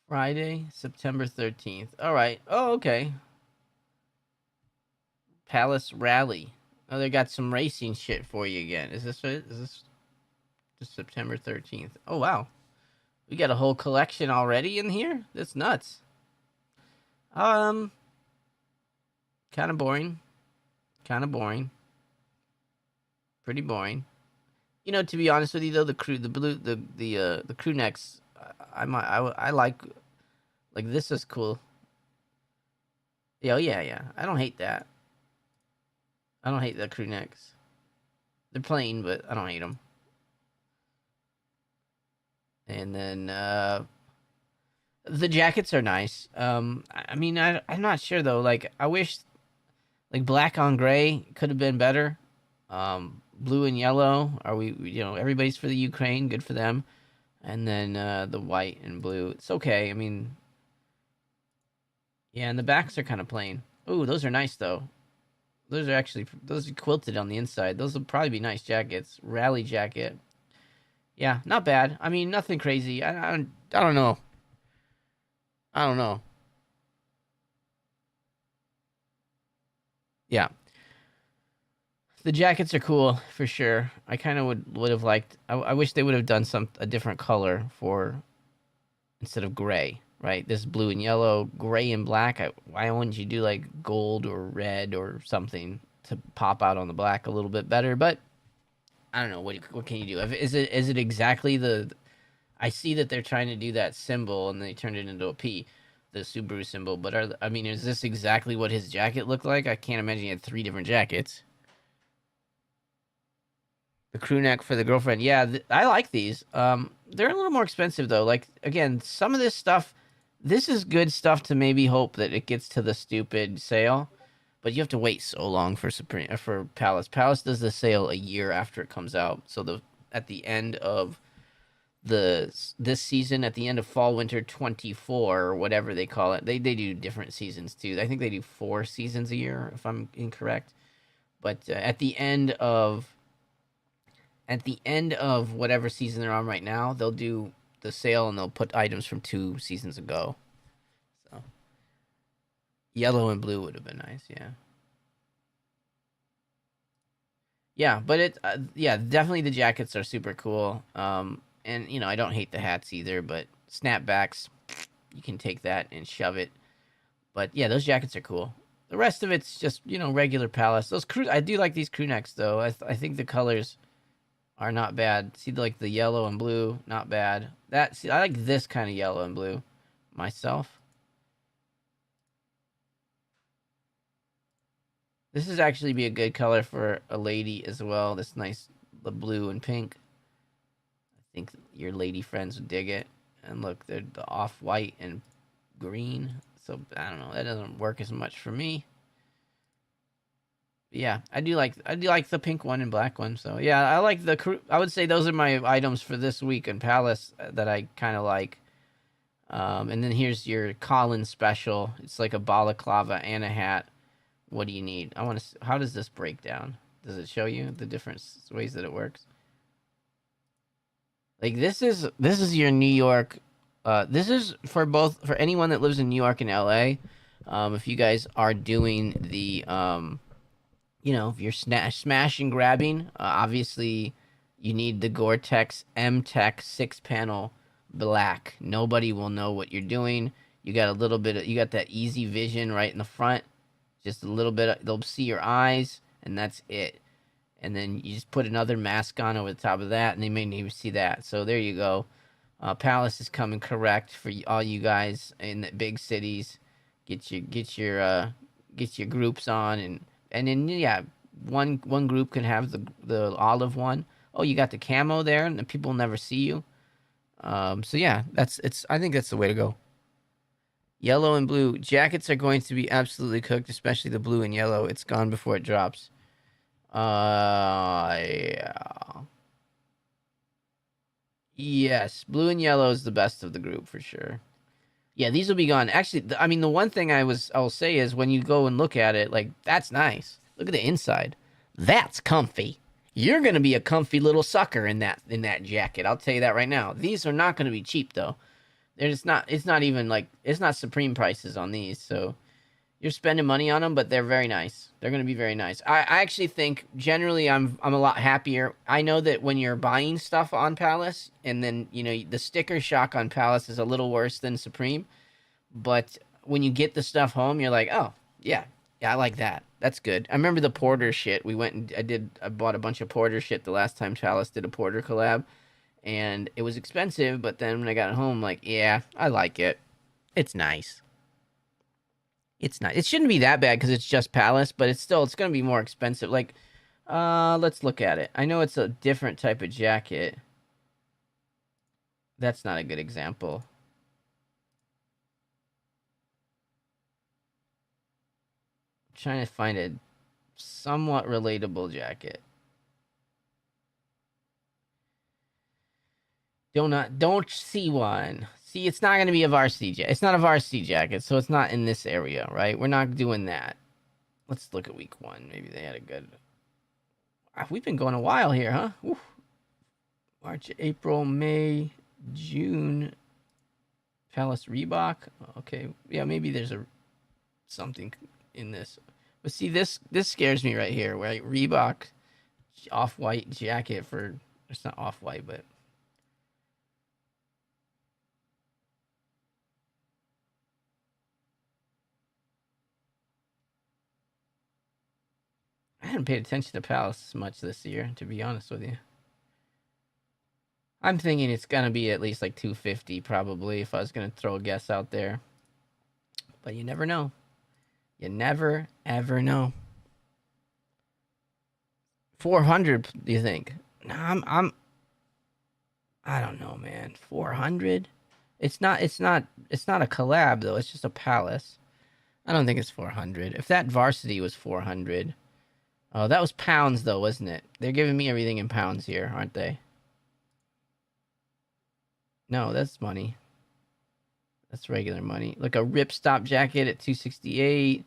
Friday, September 13th. All right. Oh, okay. Palace Rally. Oh, they got some racing shit for you again. Is this it? Is this just September 13th? Oh, wow. We got a whole collection already in here? That's nuts. Kind of boring. Kind of boring. Pretty boring. You know, to be honest with you, though, the crew necks, I like this is cool. Yeah, oh, yeah. I don't hate that. I don't hate the crew necks. They're plain, but I don't hate them. And then the jackets are nice. I mean, I'm not sure though. Like, I wish like black on gray could have been better. Blue and yellow. Are we? You know, everybody's for the Ukraine. Good for them. And then the white and blue. It's okay. I mean, yeah. And the backs are kind of plain. Ooh, those are nice though. Those are quilted on the inside. Those will probably be nice jackets. Rally jacket. Yeah, not bad. I mean, nothing crazy. I don't know. I don't know. Yeah, the jackets are cool for sure. I kind of would have liked. I wish they would have done a different color for instead of gray. Right, this blue and yellow, gray and black. Why wouldn't you do like gold or red or something to pop out on the black a little bit better? But I don't know. What can you do? Is it exactly the? I see that they're trying to do that symbol and they turned it into a P, the Subaru symbol. But I mean, is this exactly what his jacket looked like? I can't imagine he had 3 different jackets. The crew neck for the girlfriend. Yeah, I like these. They're a little more expensive though. Like again, some of this stuff, this is good stuff to maybe hope that it gets to the stupid sale, but you have to wait so long for for Palace. Palace does the sale a year after it comes out. So at the end of this season, at the end of fall winter 24 or whatever they call it, they do different seasons too. I think they do 4 seasons a year if I'm incorrect. But at the end of whatever season they're on right now, they'll do the sale and they'll put items from 2 seasons ago. So yellow and blue would have been nice, yeah. Yeah, but yeah, definitely the jackets are super cool. And you know, I don't hate the hats either, but snapbacks, you can take that and shove it. But yeah, those jackets are cool. The rest of it's just, you know, regular Palace. I do like these crew necks though. I think the colors are not bad. See, like the yellow and blue, not bad. I like this kind of yellow and blue myself. This is actually be a good color for a lady as well. This nice, the blue and pink. I think your lady friends would dig it. And look, they're the off-white and green. So I don't know. That doesn't work as much for me. Yeah, I do like the pink one and black one. So yeah, I like the crew. I would say those are my items for this week in Palace that I kind of like. And then here's your Colin special. It's like a balaclava and a hat. What do you need? I want to. How does this break down? Does it show you the different ways that it works? Like this is your New York. This is for anyone that lives in New York and LA. If you guys are doing the you know, if you're smash and grabbing, obviously you need the Gore-Tex M-Tech 6-panel black. Nobody will know what you're doing. You got you got that easy vision right in the front. Just a little bit, they'll see your eyes, and that's it. And then you just put another mask on over the top of that, and they may not even see that. So there you go. Palace is coming correct for all you guys in the big cities. Get your groups on, and then yeah, one group can have the olive one. Oh, you got the camo there, and the people never see you. So yeah, I think that's the way to go. Yellow and blue jackets are going to be absolutely cooked, especially the blue and yellow. It's gone before it drops. Yeah. Yes, blue and yellow is the best of the group for sure. Yeah, these will be gone. Actually, I mean, the one thing I'll say is when you go and look at it, like that's nice. Look at the inside. That's comfy. You're gonna be a comfy little sucker in that jacket. I'll tell you that right now. These are not gonna be cheap though. They're just not. It's not even like it's not Supreme prices on these. So you're spending money on them, but they're very nice. They're gonna be very nice. I actually think generally I'm a lot happier. I know that when you're buying stuff on Palace, and then you know the sticker shock on Palace is a little worse than Supreme, but when you get the stuff home, you're like, oh yeah, yeah, I like that. That's good. I remember the Porter shit. We went and I bought a bunch of Porter shit the last time Chalice did a Porter collab, and it was expensive. But then when I got home, like, yeah, I like it. It's nice. It's nice. It shouldn't be that bad because it's just Palace, but it's gonna be more expensive. Like, let's look at it. I know it's a different type of jacket. That's not a good example. Trying to find a somewhat relatable jacket. Don't see one. See, it's not gonna be a varsity jacket. It's not a varsity jacket, so it's not in this area, right? We're not doing that. Let's look at week 1. Maybe they had a good. We've been going a while here, huh? Oof. March, April, May, June. Palace Reebok. Okay, yeah, maybe there's something in this. But see, this scares me right here. Right, Reebok off-white jacket for. It's not off-white, but. I hadn't paid attention to Palace much this year, to be honest with you. I'm thinking it's gonna be at least like 250 probably if I was gonna throw a guess out there. But you never know. You never ever know. 400, do you think? No, I don't know, man. 400? It's not a collab though. It's just a Palace. I don't think it's 400. If that varsity was 400. Oh, that was pounds though, wasn't it? They're giving me everything in pounds here, aren't they? No, that's money. That's regular money. Like a ripstop jacket at 268.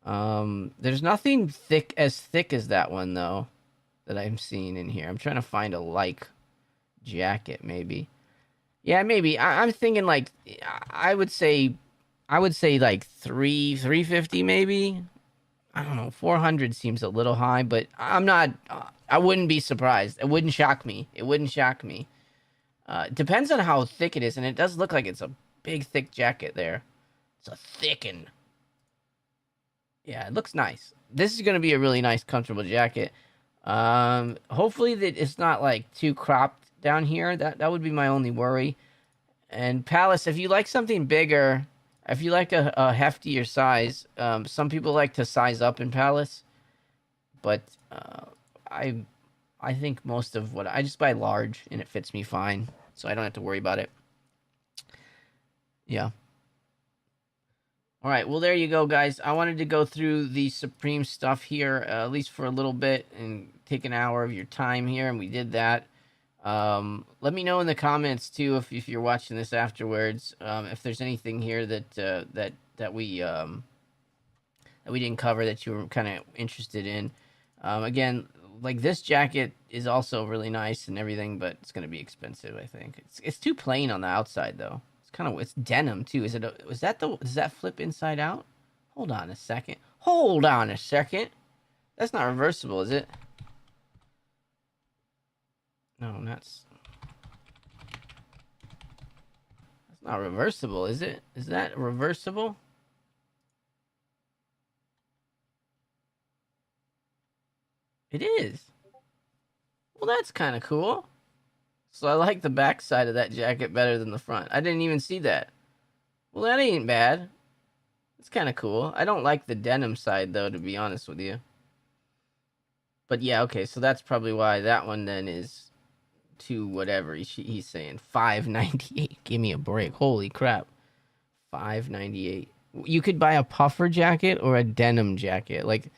There's nothing thick as that one though that I'm seeing in here. I'm trying to find a like jacket maybe. Yeah, maybe. I'm thinking like I would say like 350 maybe. I don't know. 400 seems a little high, but I'm not. I wouldn't be surprised. It wouldn't shock me. It wouldn't shock me. Depends on how thick it is, and it does look like it's a big, thick jacket there. It's a thicken. Yeah, it looks nice. This is going to be a really nice, comfortable jacket. Hopefully that it's not like too cropped down here. That would be my only worry. And Palace, if you like something bigger, if you like a heftier size, some people like to size up in Palace, but I I think most of what I just buy large and it fits me fine, so I don't have to worry about it. Yeah. All right, well, there you go, guys. I wanted to go through the Supreme stuff here, at least for a little bit, and take an hour of your time here, and we did that. Let me know in the comments too if you're watching this afterwards, if there's anything here that we didn't cover that you were kind of interested in. Again, like this jacket is also really nice and everything, but it's gonna be expensive. I think it's too plain on the outside though. It's denim too. Does that flip inside out? Hold on a second. Hold on a second. That's not reversible, is it? No, that's not reversible, is it? Is that reversible? It is. Well, that's kind of cool. So I like the back side of that jacket better than the front. I didn't even see that. Well, that ain't bad. It's kind of cool. I don't like the denim side, though, to be honest with you. But yeah, okay, so that's probably why that one then is to whatever he's saying. $5.98. Give me a break. Holy crap. $5.98. You could buy a puffer jacket or a denim jacket. Like,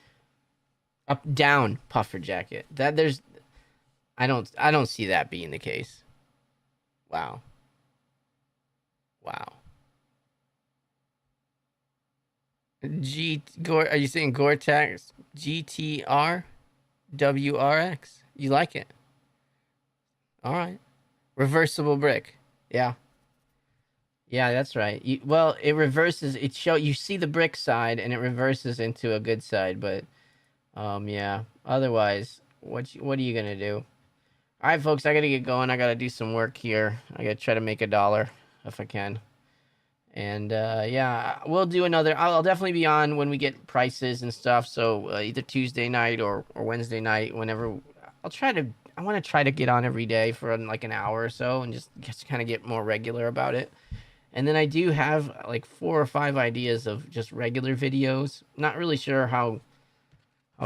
up down puffer jacket. I don't see that being the case. Wow. Wow. Are you saying Gore-Tex? GTR? WRX? You like it? All right. Reversible brick. Yeah. Yeah, that's right. Well, it reverses. You see the brick side, and it reverses into a good side. But yeah. Otherwise, what are you gonna do? All right, folks. I gotta get going. I gotta do some work here. I gotta try to make $1 if I can. And yeah, we'll do another. I'll definitely be on when we get prices and stuff. So either Tuesday night or Wednesday night, whenever. I'll try to. I want to try to get on every day for like an hour or so, and just kind of get more regular about it. And then I do have like 4 or 5 ideas of just regular videos. Not really sure how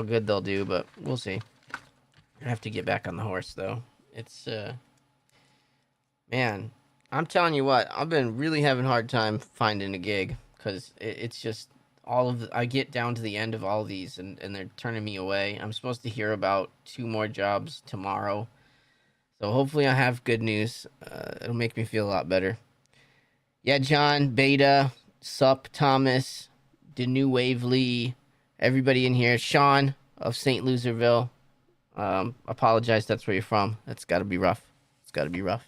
good they'll do, but we'll see. I have to get back on the horse though. It's man, I'm telling you what, I've been really having a hard time finding a gig because it's just I get down to the end of all of these and they're turning me away. I'm supposed to hear about 2 more jobs tomorrow. So hopefully I have good news. It'll make me feel a lot better. Yeah, John, Beta, Sup, Thomas, the New Wave Lee, everybody in here. Sean of St. Loserville. Apologize, that's where you're from. That's got to be rough. It's got to be rough.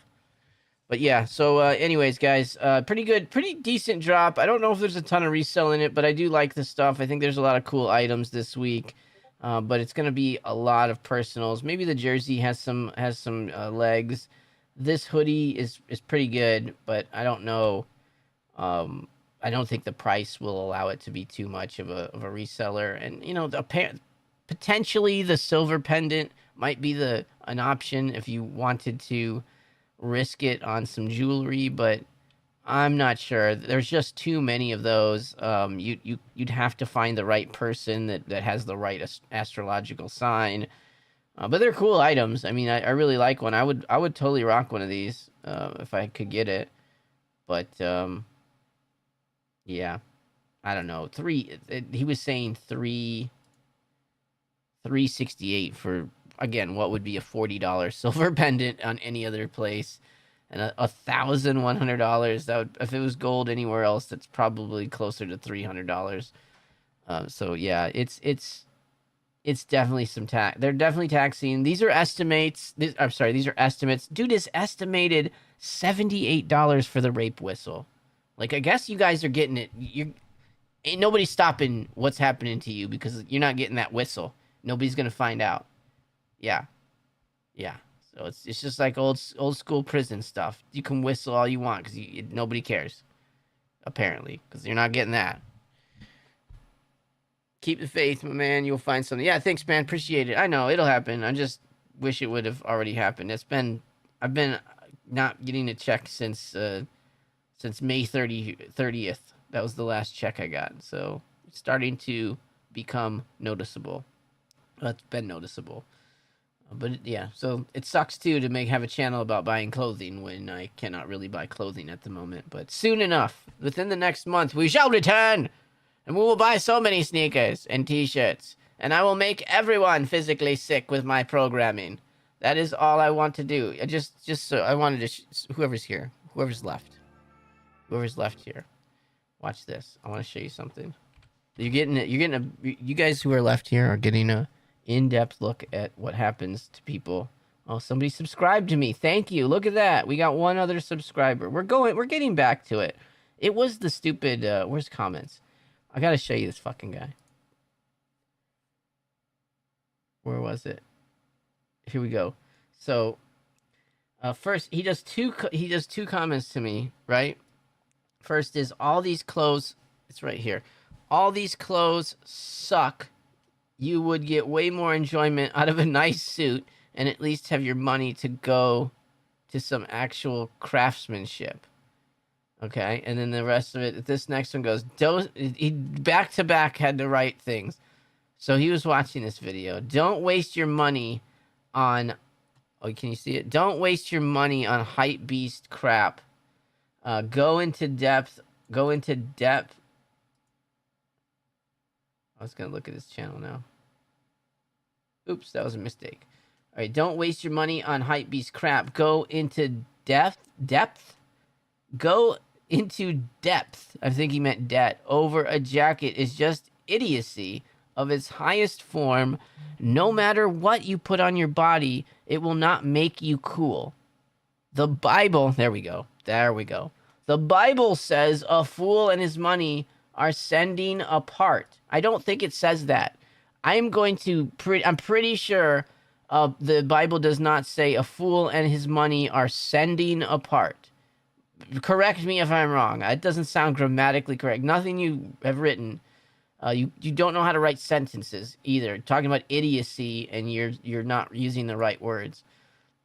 But yeah, so anyways, guys, pretty good, pretty decent drop. I don't know if there's a ton of resell in it, but I do like the stuff. I think there's a lot of cool items this week. But it's gonna be a lot of personals. Maybe the jersey has some legs. This hoodie is pretty good, but I don't know. I don't think the price will allow it to be too much of a reseller. And you know, potentially the silver pendant might be an option if you wanted to risk it on some jewelry, but I'm not sure. There's just too many of those. You'd have to find the right person that has the right astrological sign. But they're cool items. I mean, I really like one. I would totally rock one of these if I could get it. But yeah, I don't know. He was saying 368 for, again, what would be a $40 silver pendant on any other place, and $1,100. That would, if it was gold anywhere else, that's probably closer to $300. So yeah, it's definitely some tax. They're definitely taxing. These are estimates. I'm sorry, these are estimates. Dude, is estimated $78 for the rape whistle. Like, I guess you guys are getting it. Ain't nobody stopping what's happening to you because you're not getting that whistle. Nobody's gonna find out. Yeah. So it's just like old school prison stuff. You can whistle all you want because nobody cares, apparently, because you're not getting that. Keep the faith, my man. You'll find something. Yeah, thanks, man. Appreciate it. I know it'll happen. I just wish it would have already happened. I've been not getting a check since May 30th. That was the last check I got. So it's starting to become noticeable. It's been noticeable. But yeah, so it sucks too to have a channel about buying clothing when I cannot really buy clothing at the moment. But soon enough, within the next month, we shall return, and we will buy so many sneakers and t-shirts, and I will make everyone physically sick with my programming. That is all I want to do. I wanted to whoever's here, whoever's left here. Watch this. I want to show you something. You guys who are left here are getting a in-depth look at what happens to people. Oh, somebody subscribed to me. Thank you. Look at that. We got one other subscriber. We're getting back to it. It was the stupid, where's comments? I gotta show you this fucking guy. Where was it? Here we go. So, first, he does two comments to me, right? First is, all these clothes, it's right here. All these clothes suck. You would get way more enjoyment out of a nice suit and at least have your money to go to some actual craftsmanship. Okay, and then the rest of it, this next one goes, he back to back had the right things. So he was watching this video. Don't waste your money on, oh, can you see it? Don't waste your money on hype beast crap. Go into depth. I was going to look at his channel now. Oops, that was a mistake. All right, don't waste your money on hypebeast crap. Go into depth. Go into depth. I think he meant debt. Over a jacket is just idiocy of its highest form. No matter what you put on your body, it will not make you cool. The Bible, there we go. There we go. The Bible says a fool and his money are sending apart. I don't think it says that. I'm pretty sure the Bible does not say a fool and his money are sending apart. Correct me if I'm wrong. It doesn't sound grammatically correct. Nothing you have written. You don't know how to write sentences either. Talking about idiocy and you're not using the right words.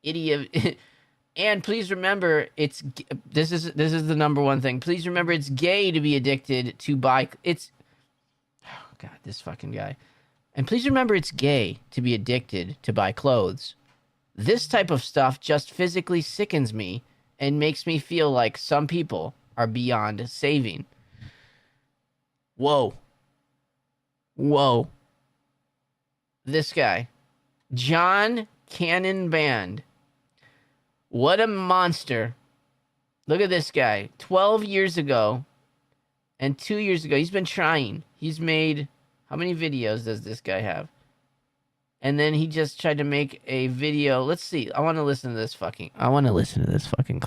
Idiot. And please remember, this is the number one thing. Please remember, it's gay to be addicted to buy. Oh God, this fucking guy. And please remember, it's gay to be addicted to buy clothes. This type of stuff just physically sickens me and makes me feel like some people are beyond saving. Whoa. Whoa. This guy. John Cannon Band. What a monster. Look at this guy. 12 years ago and 2 years ago, he's been trying. He's made, how many videos does this guy have? And then he just tried to make a video. Let's see. I want to listen to this fucking clown. I want to listen to this fucking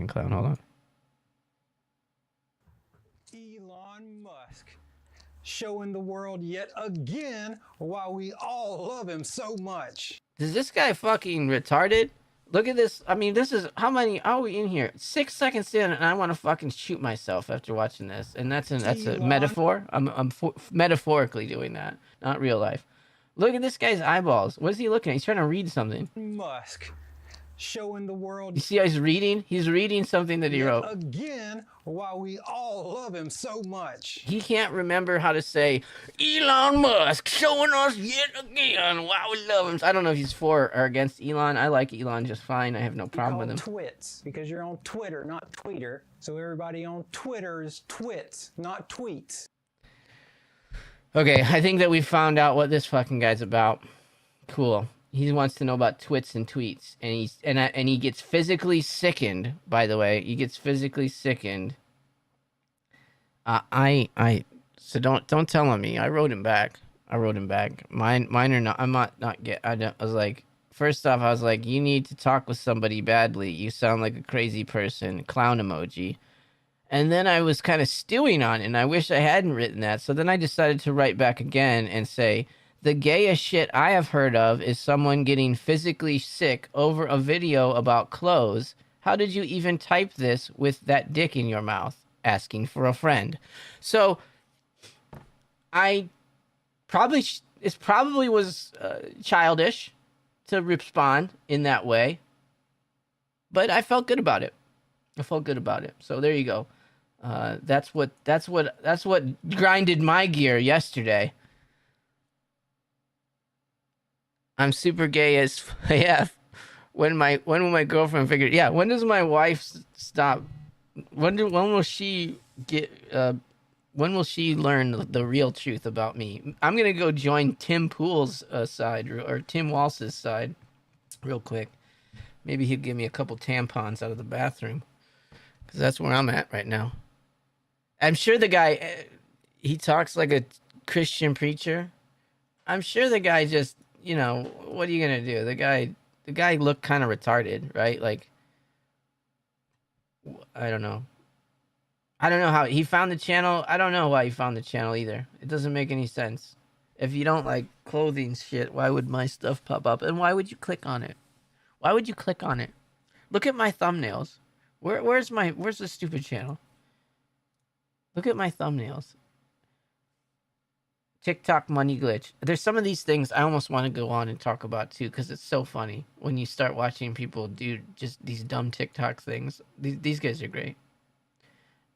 clown. Hold on. Elon Musk showing the world yet again why we all love him so much. Is this guy fucking retarded? Look at this. I mean, this is, how many are we in here? 6 seconds in, and I want to fucking shoot myself after watching this. And that's a metaphor. I'm metaphorically doing that, not real life. Look at this guy's eyeballs. What is he looking at? He's trying to read something. Musk showing the world. You see how he's reading? He's reading something that he wrote. Again, why we all love him so much. He can't remember how to say, Elon Musk showing us yet again why we love him. I don't know if he's for or against Elon. I like Elon just fine. I have no problem with him. Twits, because you're on Twitter, not Tweeter. So everybody on Twitter is twits, not tweets. Okay, I think that we found out what this fucking guy's about. Cool. He wants to know about twits and tweets, and he gets physically sickened. By the way, he gets physically sickened. So don't tell on me. I wrote him back. Mine are not. I'm not get. I was like, first off, I was like, you need to talk with somebody badly. You sound like a crazy person. Clown emoji. And then I was kind of stewing on it, and I wish I hadn't written that. So then I decided to write back again and say, the gayest shit I have heard of is someone getting physically sick over a video about clothes. How did you even type this with that dick in your mouth? Asking for a friend. So it probably was childish to respond in that way, but I felt good about it. So there you go. That's what grinded my gear yesterday. I'm super gay as AF. When will my girlfriend figure? Yeah, when does my wife stop? When will she get? When will she learn the real truth about me? I'm gonna go join Tim Pool's side or Tim Walsh's side, real quick. Maybe he'll give me a couple tampons out of the bathroom, because that's where I'm at right now. I'm sure the guy, he talks like a Christian preacher. I'm sure the guy just, you know, what are you gonna do? The guy looked kind of retarded, right? Like, I don't know how he found the channel. I don't know why he found the channel either. It doesn't make any sense. If you don't like clothing shit, why would my stuff pop up? And why would you click on it? Look at my thumbnails. Where's the stupid channel? Look at my thumbnails. TikTok money glitch. There's some of these things I almost want to go on and talk about too, because it's so funny when you start watching people do just these dumb TikTok things. These guys are great.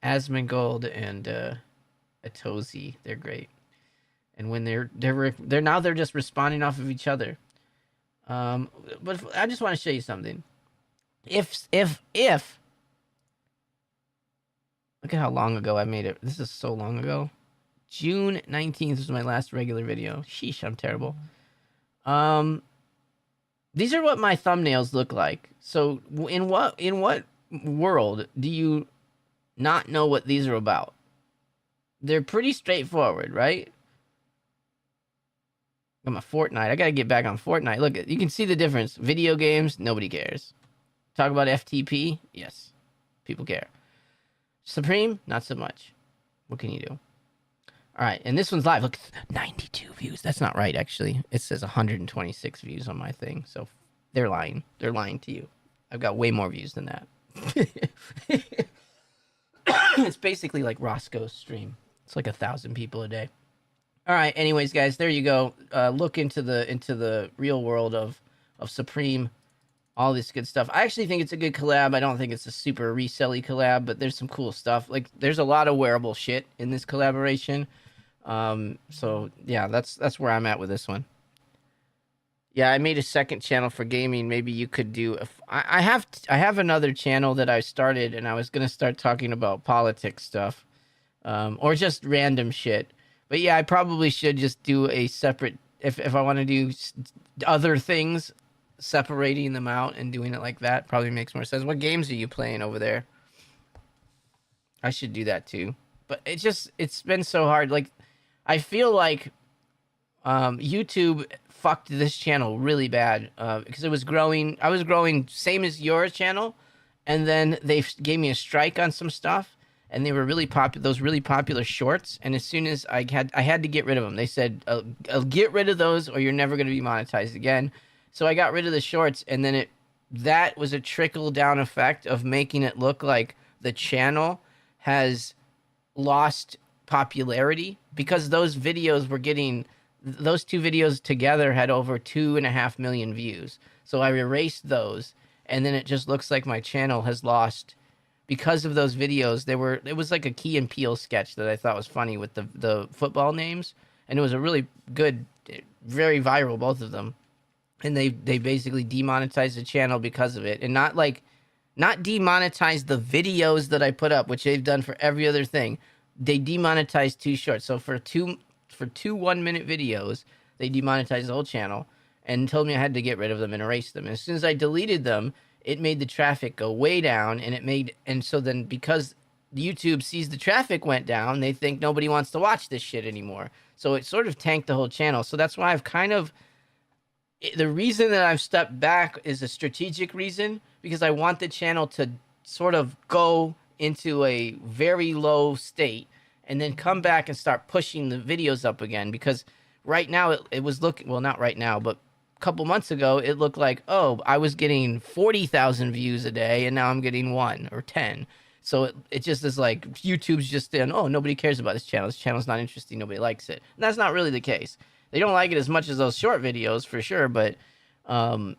Asmongold and Atozi, they're great. And when they're just responding off of each other. But I just want to show you something. If look at how long ago I made it. This is so long ago. June 19th was my last regular video. Sheesh, I'm terrible. These are what my thumbnails look like. So in what world do you not know what these are about? They're pretty straightforward, right? I'm a Fortnite. I gotta get back on Fortnite. Look, you can see the difference. Video games, nobody cares. Talk about FTP, yes, people care. Supreme, not so much. What can you do? All right, and this one's live. Look, 92 views. That's not right, actually. It says 126 views on my thing, so they're lying. They're lying to you. I've got way more views than that. It's basically like Roscoe's stream. It's like 1,000 people a day. All right. Anyways, guys, there you go. Look into the real world of Supreme, all this good stuff. I actually think it's a good collab. I don't think it's a super reselly collab, but there's some cool stuff. Like there's a lot of wearable shit in this collaboration. So yeah, that's where I'm at with this one. Yeah, I made a second channel for gaming. Maybe you could do. I have another channel that I started, and I was gonna start talking about politics stuff, or just random shit. But yeah, I probably should just do a separate. If I want to do other things, separating them out and doing it like that probably makes more sense. What games are you playing over there? I should do that too. But it's been so hard. Like, I feel like YouTube fucked this channel really bad because it was growing. I was growing same as your channel, and then they gave me a strike on some stuff, and they were really popular. Those really popular shorts, and as soon as I had to get rid of them. They said, "Get rid of those, or you're never going to be monetized again." So I got rid of the shorts, and then that was a trickle down effect of making it look like the channel has lost popularity because those videos were getting. Those two videos together had over 2.5 million views. So I erased those, and then it just looks like my channel has lost because of those videos. It was like a Key and Peele sketch that I thought was funny with the football names, and it was a really good, very viral, both of them. And they basically demonetized the channel because of it, and not demonetize the videos that I put up, which they've done for every other thing. They demonetized two shorts. So for two 1-minute videos, they demonetized the whole channel and told me I had to get rid of them and erase them. And as soon as I deleted them, it made the traffic go way down, and so then because YouTube sees the traffic went down, they think nobody wants to watch this shit anymore. So it sort of tanked the whole channel. So that's why the reason that I've stepped back is a strategic reason, because I want the channel to sort of go into a very low state and then come back and start pushing the videos up again. Because right now it was looking, well, not right now, but a couple months ago, it looked like, oh, I was getting 40,000 views a day, and now I'm getting 1 or 10. So it just is like YouTube's just saying, oh, nobody cares about this channel. This channel's not interesting. Nobody likes it. And that's not really the case. They don't like it as much as those short videos for sure, but it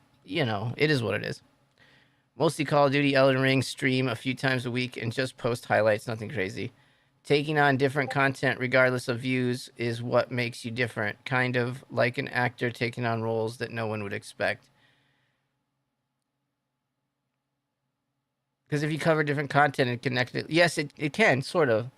is what it is. Mostly Call of Duty, Elden Ring, stream a few times a week and just post highlights, nothing crazy. Taking on different content regardless of views is what makes you different, kind of like an actor taking on roles that no one would expect. Because if you cover different content and connect it, yes, it can, sort of.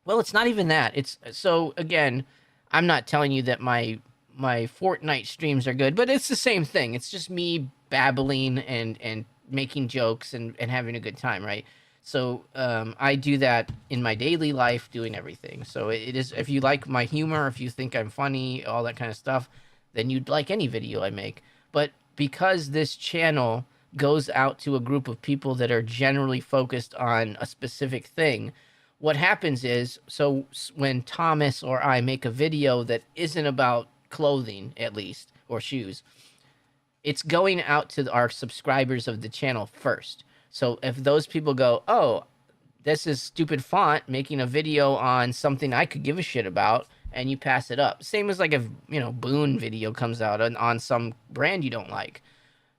Well, it's not even that. It's so, again, I'm not telling you that my Fortnite streams are good, but it's the same thing. It's just me babbling and making jokes and having a good time, right? So I do that in my daily life, doing everything. So it is, if you like my humor, if you think I'm funny, all that kind of stuff, then you'd like any video I make. But because this channel goes out to a group of people that are generally focused on a specific thing, what happens is, so when Thomas or I make a video that isn't about clothing, at least, or shoes, it's going out to our subscribers of the channel first. So if those people go, oh, this is stupid font making a video on something I could give a shit about, and you pass it up. Same as like if, Boone video comes out on some brand you don't like.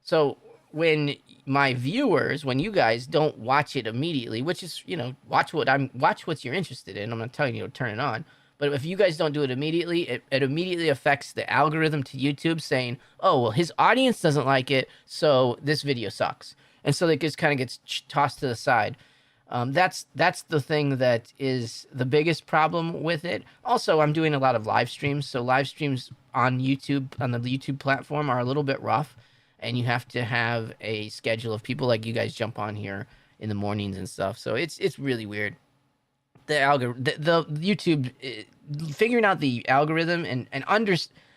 So when my viewers, when you guys don't watch it immediately, which is, watch what you're interested in. I'm not telling you to turn it on. But if you guys don't do it immediately, it immediately affects the algorithm to YouTube saying, oh, well, his audience doesn't like it, so this video sucks. And so it just kind of gets tossed to the side. That's the thing that is the biggest problem with it. Also, I'm doing a lot of live streams. So live streams on YouTube, on the YouTube platform, are a little bit rough. And you have to have a schedule of people like you guys jump on here in the mornings and stuff. So it's really weird. the algorithm, the YouTube, figuring out the algorithm and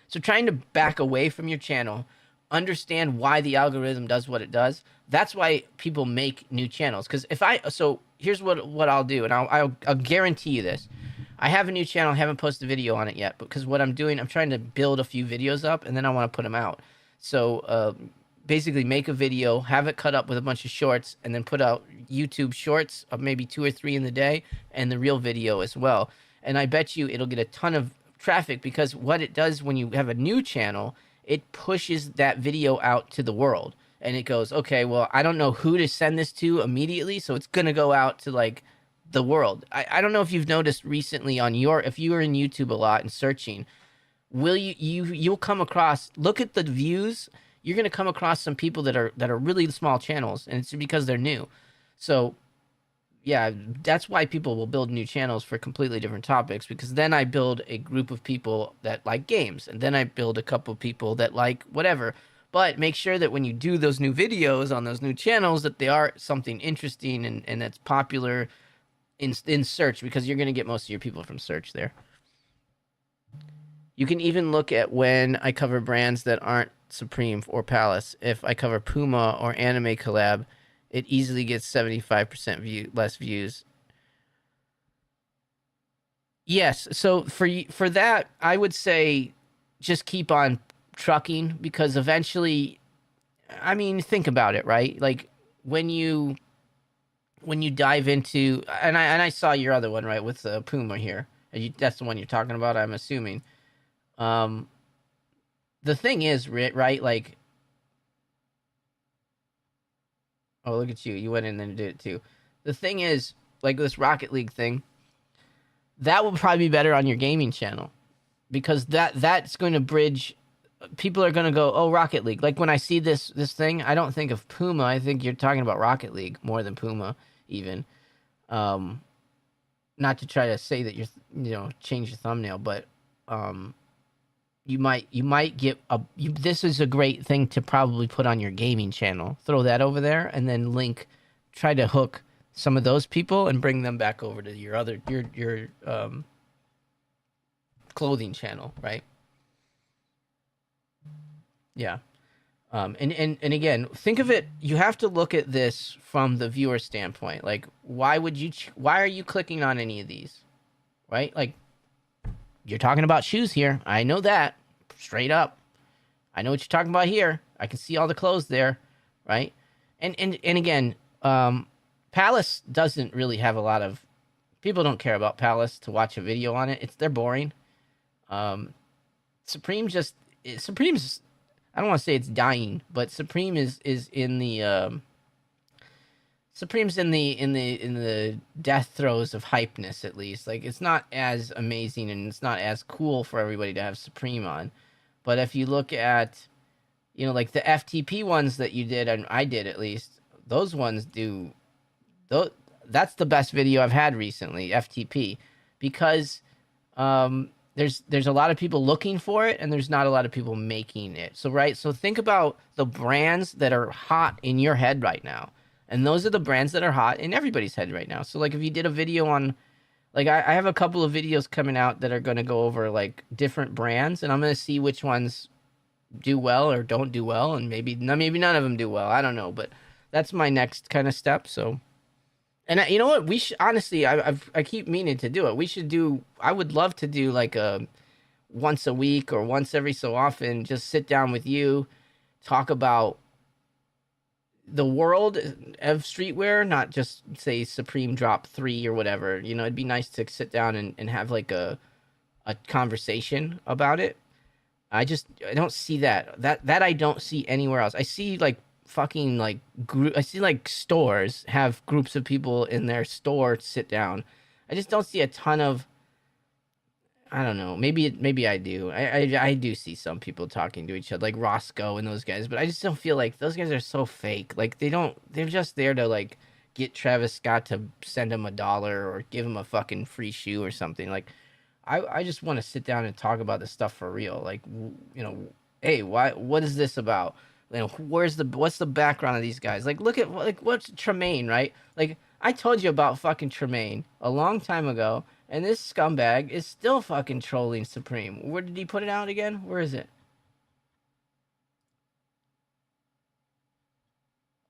so trying to back away from your channel, understand why the algorithm does what it does. That's why people make new channels. Because so here's what I'll do, and I'll guarantee you this. I have a new channel. I haven't posted a video on it yet, because what I'm doing, I'm trying to build a few videos up, and then I want to put them out. So basically make a video, have it cut up with a bunch of shorts, and then put out YouTube shorts of maybe 2 or 3 in the day, and the real video as well. And I bet you it'll get a ton of traffic, because what it does when you have a new channel, it pushes that video out to the world. And it goes, okay, well, I don't know who to send this to immediately, so it's going to go out to, like, the world. I don't know if you've noticed recently if you are in YouTube a lot and searching, you'll come across, look at the views, you're going to come across some people that are really small channels, and it's because they're new. So yeah, that's why people will build new channels for completely different topics, because then I build a group of people that like games, and then I build a couple of people that like whatever. But make sure that when you do those new videos on those new channels, that they are something interesting and that's popular in search, because you're going to get most of your people from search there. You can even look at when I cover brands that aren't Supreme or Palace. If I cover Puma or Anime Collab, it easily gets 75% less views. Yes, so for that, I would say just keep on trucking, because eventually, I mean, think about it, right? Like when you dive into, and I saw your other one, right, with Puma here. That's the one you're talking about, I'm assuming. The thing is, right, like, oh, look at you. You went in and did it too. The thing is, like this Rocket League thing, that will probably be better on your gaming channel, because that's going to bridge. People are going to go, oh, Rocket League. Like when I see this thing, I don't think of Puma. I think you're talking about Rocket League more than Puma, even. Not to try to say that change your thumbnail, but you might get this is a great thing to probably put on your gaming channel. Throw that over there, and then try to hook some of those people and bring them back over to your clothing channel, right? Yeah. And again, think of it, you have to look at this from the viewer standpoint. Like, why are you clicking on any of these? Right? Like, you're talking about shoes here. I know that. Straight up. I know what you're talking about here. I can see all the clothes there, right? And again, Palace doesn't really have a lot of people don't care about Palace to watch a video on it. They're boring. Supreme's I don't want to say it's dying, but Supreme is in the Supreme's in the death throes of hypeness, at least. Like, it's not as amazing and it's not as cool for everybody to have Supreme on. But if you look at, like the FTP ones that you did, and I did at least, those ones do, that's the best video I've had recently, FTP, because there's a lot of people looking for it, and there's not a lot of people making it. So think about the brands that are hot in your head right now. And those are the brands that are hot in everybody's head right now. So, like, if you did a video on, like, I have a couple of videos coming out that are going to go over, like, different brands, and I'm going to see which ones do well or don't do well, and maybe none of them do well. I don't know, but that's my next kind of step. So, and you know what? We should, honestly, I keep meaning to do it. I would love to do, like, a once a week or once every so often, just sit down with you, talk about the world of streetwear, not just say Supreme Drop 3 or whatever. It'd be nice to sit down and have like a conversation about it. I don't see that I don't see anywhere else. I see like fucking like I see like stores have groups of people in their store sit down. I just don't see a ton of, I don't know. Maybe I do. I do see some people talking to each other, like Roscoe and those guys, but I just don't feel like those guys are so fake. Like they're just there to like get Travis Scott to send him $1 or give him a fucking free shoe or something. Like, I just want to sit down and talk about this stuff for real. Like, hey, what is this about? What's the background of these guys? Like, look at what's Tremaine, right? Like, I told you about fucking Tremaine a long time ago, and this scumbag is still fucking trolling Supreme. Where did he put it out again? Where is it?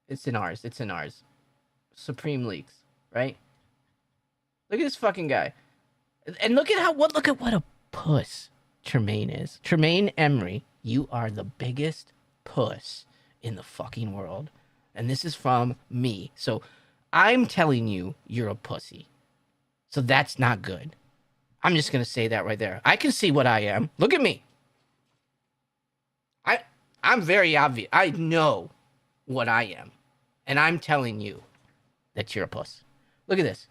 It's in ours. It's in ours. Supreme Leaks, right? Look at this fucking guy. And look at what a puss Tremaine is. Tremaine Emery, you are the biggest puss in the fucking world. And this is from me. So I'm telling you, you're a pussy. So that's not good. I'm just going to say that right there. I can see what I am. Look at me. I'm very obvious. I know what I am. And I'm telling you that you're a puss. Look at this.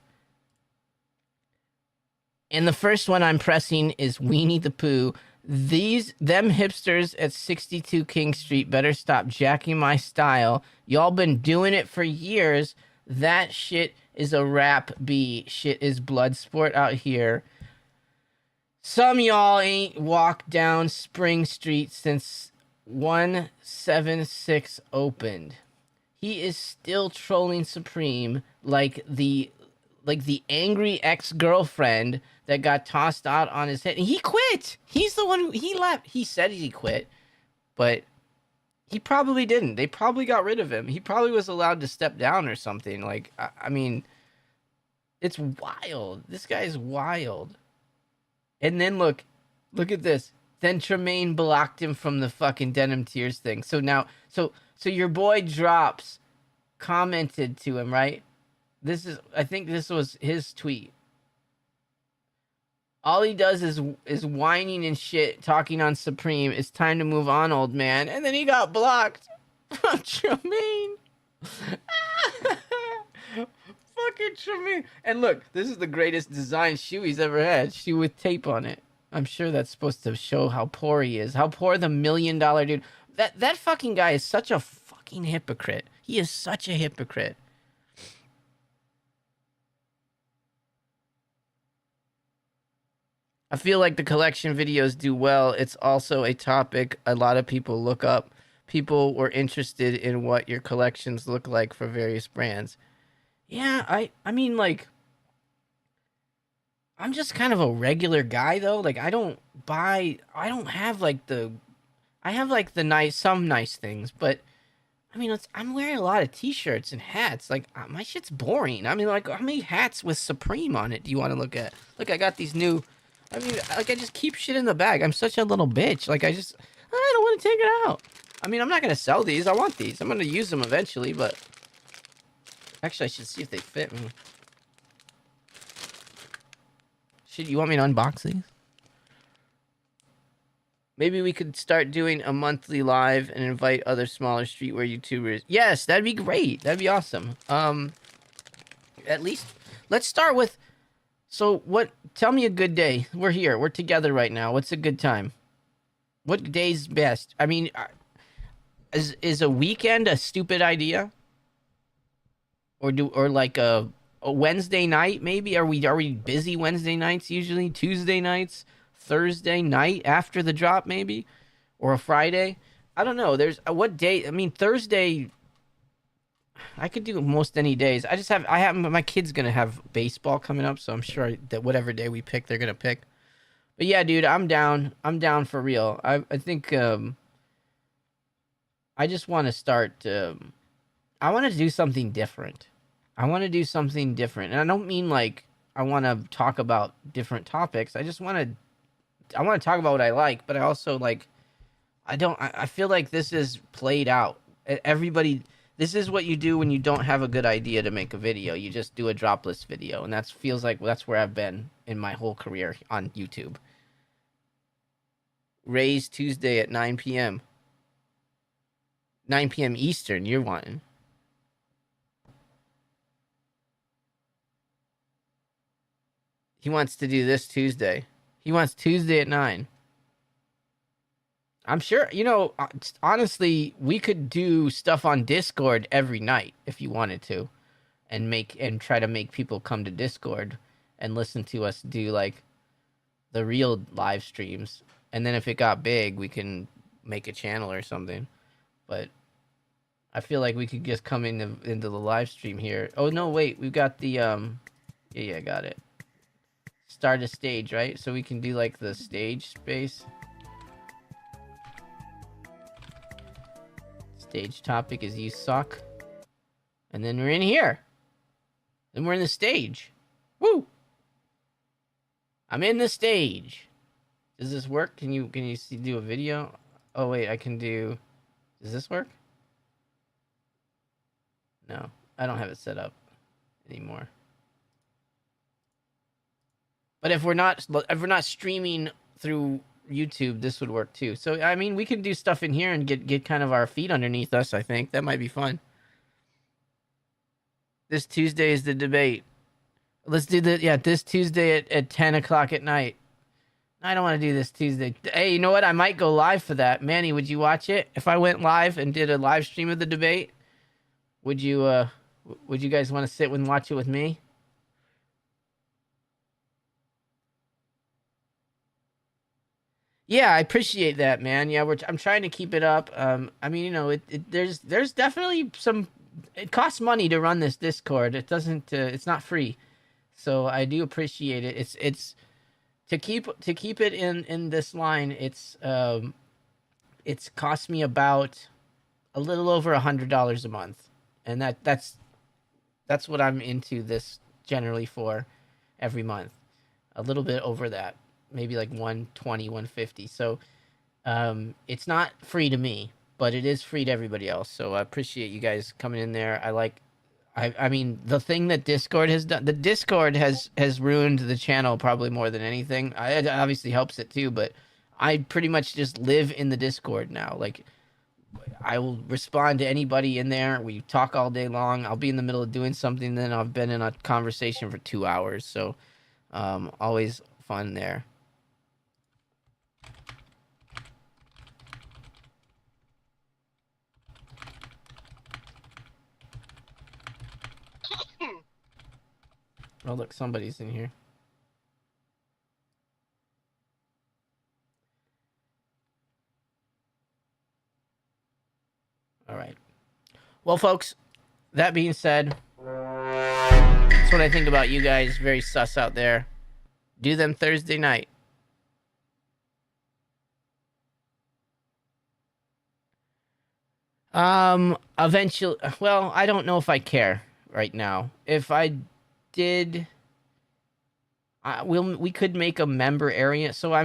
And the first one I'm pressing is Weenie the Pooh. Them hipsters at 62 King Street better stop jacking my style. Y'all been doing it for years. That shit is a rap B. Shit is blood sport out here. Some y'all ain't walked down Spring Street since 176 opened. He is still trolling Supreme like the angry ex-girlfriend that got tossed out on his head. And he quit. He's the one he left. He said he quit, but he probably didn't. They probably got rid of him. He probably was allowed to step down or something. Like, I mean, it's wild. This guy's wild. And then look at this. Then Tremaine blocked him from the fucking Denim Tears thing. So now, so your boy Drops commented to him, right? I think this was his tweet. All he does is whining and shit, talking on Supreme. It's time to move on, old man. And then he got blocked from Tremaine. Fucking Tremaine. And look, this is the greatest design shoe he's ever had. Shoe with tape on it. I'm sure that's supposed to show how poor he is. How poor the $1 million dude. That fucking guy is such a fucking hypocrite. He is such a hypocrite. I feel like the collection videos do well. It's also a topic a lot of people look up. People were interested in what your collections look like for various brands. Yeah, I mean, like, I'm just kind of a regular guy, though. Like, I don't have, like, some nice things, but, I mean, I'm wearing a lot of t-shirts and hats. Like, my shit's boring. I mean, like, how many hats with Supreme on it do you want to look at? Look, I got these new... I mean, like, I just keep shit in the bag. I'm such a little bitch. Like, I don't want to take it out. I mean, I'm not going to sell these. I want these. I'm going to use them eventually, but... Actually, I should see if they fit me. You want me to unbox these? Maybe we could start doing a monthly live and invite other smaller streetwear YouTubers. Yes, that'd be great. That'd be awesome. At least, let's start with... So, tell me a good day. We're here. We're together right now. What's a good time? What day's best? I mean, is a weekend a stupid idea? Or like a Wednesday night, maybe? Are we busy Wednesday nights usually? Tuesday nights? Thursday night after the drop, maybe? Or a Friday? I don't know. There's... what day? I mean, Thursday... I could do most any days. My kid's gonna have baseball coming up, so I'm sure that whatever day we pick, they're gonna pick. But yeah, dude, I'm down. I'm down for real. I think I just want to start. I want to do something different. And I don't mean like I want to talk about different topics. I want to talk about what I like, but I also like. I feel like this is played out. Everybody. This is what you do when you don't have a good idea to make a video. You just do a dropless video, and feels like that's where I've been in my whole career on YouTube. Raise Tuesday at 9 p.m. 9 p.m. Eastern, you're wanting. He wants to do this Tuesday. He wants Tuesday at 9. I'm sure, honestly, we could do stuff on Discord every night if you wanted to, and try to make people come to Discord and listen to us do like the real live streams. And then if it got big, we can make a channel or something. But I feel like we could just come into the live stream here. Oh no, wait, we've got the yeah, got it. Start a stage, right? So we can do like the stage space. Stage topic is you suck. And then we're in here. Then we're in the stage. Woo! I'm in the stage. Does this work? Can you do a video? Oh wait, I can do. Does this work? No, I don't have it set up anymore. But if we're not streaming through YouTube, this would work too. So I mean, we can do stuff in here and get kind of our feet underneath us. I think that might be fun. This Tuesday is the debate. Let's do this Tuesday at 10 o'clock at night. I don't want to do this Tuesday. Hey, you know what? I might go live for that. Manny, would you watch it? If I went live and did a live stream of the debate, would you guys want to sit and watch it with me? Yeah, I appreciate that, man. Yeah, I'm trying to keep it up. I mean, you know, there's definitely some. It costs money to run this Discord. It doesn't. It's not free, so I do appreciate it. It's to keep it in this line. It's cost me about a little over $100 a month, and that's what I'm into this generally for every month. A little bit over that. Maybe like 120, 150. So it's not free to me, but it is free to everybody else. So I appreciate you guys coming in there. I mean, the thing that Discord has done, the Discord has ruined the channel probably more than anything. It obviously helps it too, but I pretty much just live in the Discord now. Like, I will respond to anybody in there. We talk all day long. I'll be in the middle of doing something, then I've been in a conversation for 2 hours. So always fun there. Oh, look, somebody's in here. All right. Well, folks, that being said, that's what I think about you guys. Very sus out there. Do them Thursday night. Eventually, well, I don't know if I care right now. If I did, we could make a member area. So I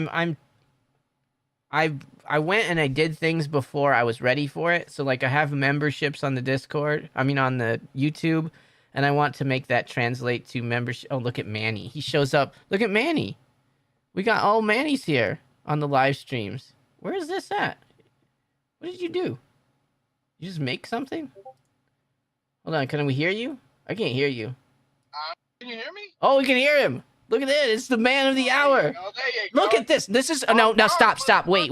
went and I did things before I was ready for it. So like I have memberships on the Discord. I mean on the YouTube, and I want to make that translate to membership. Oh, look at Manny. He shows up. Look at Manny. We got all Manny's here on the live streams. Where is this at? What did you do? You just make something? Hold on, can we hear you? I can't hear you. Can you hear me? Oh, we can hear him. Look at that. It's the man of the hour. There you go. Look at this. This is no. Stop. Wait.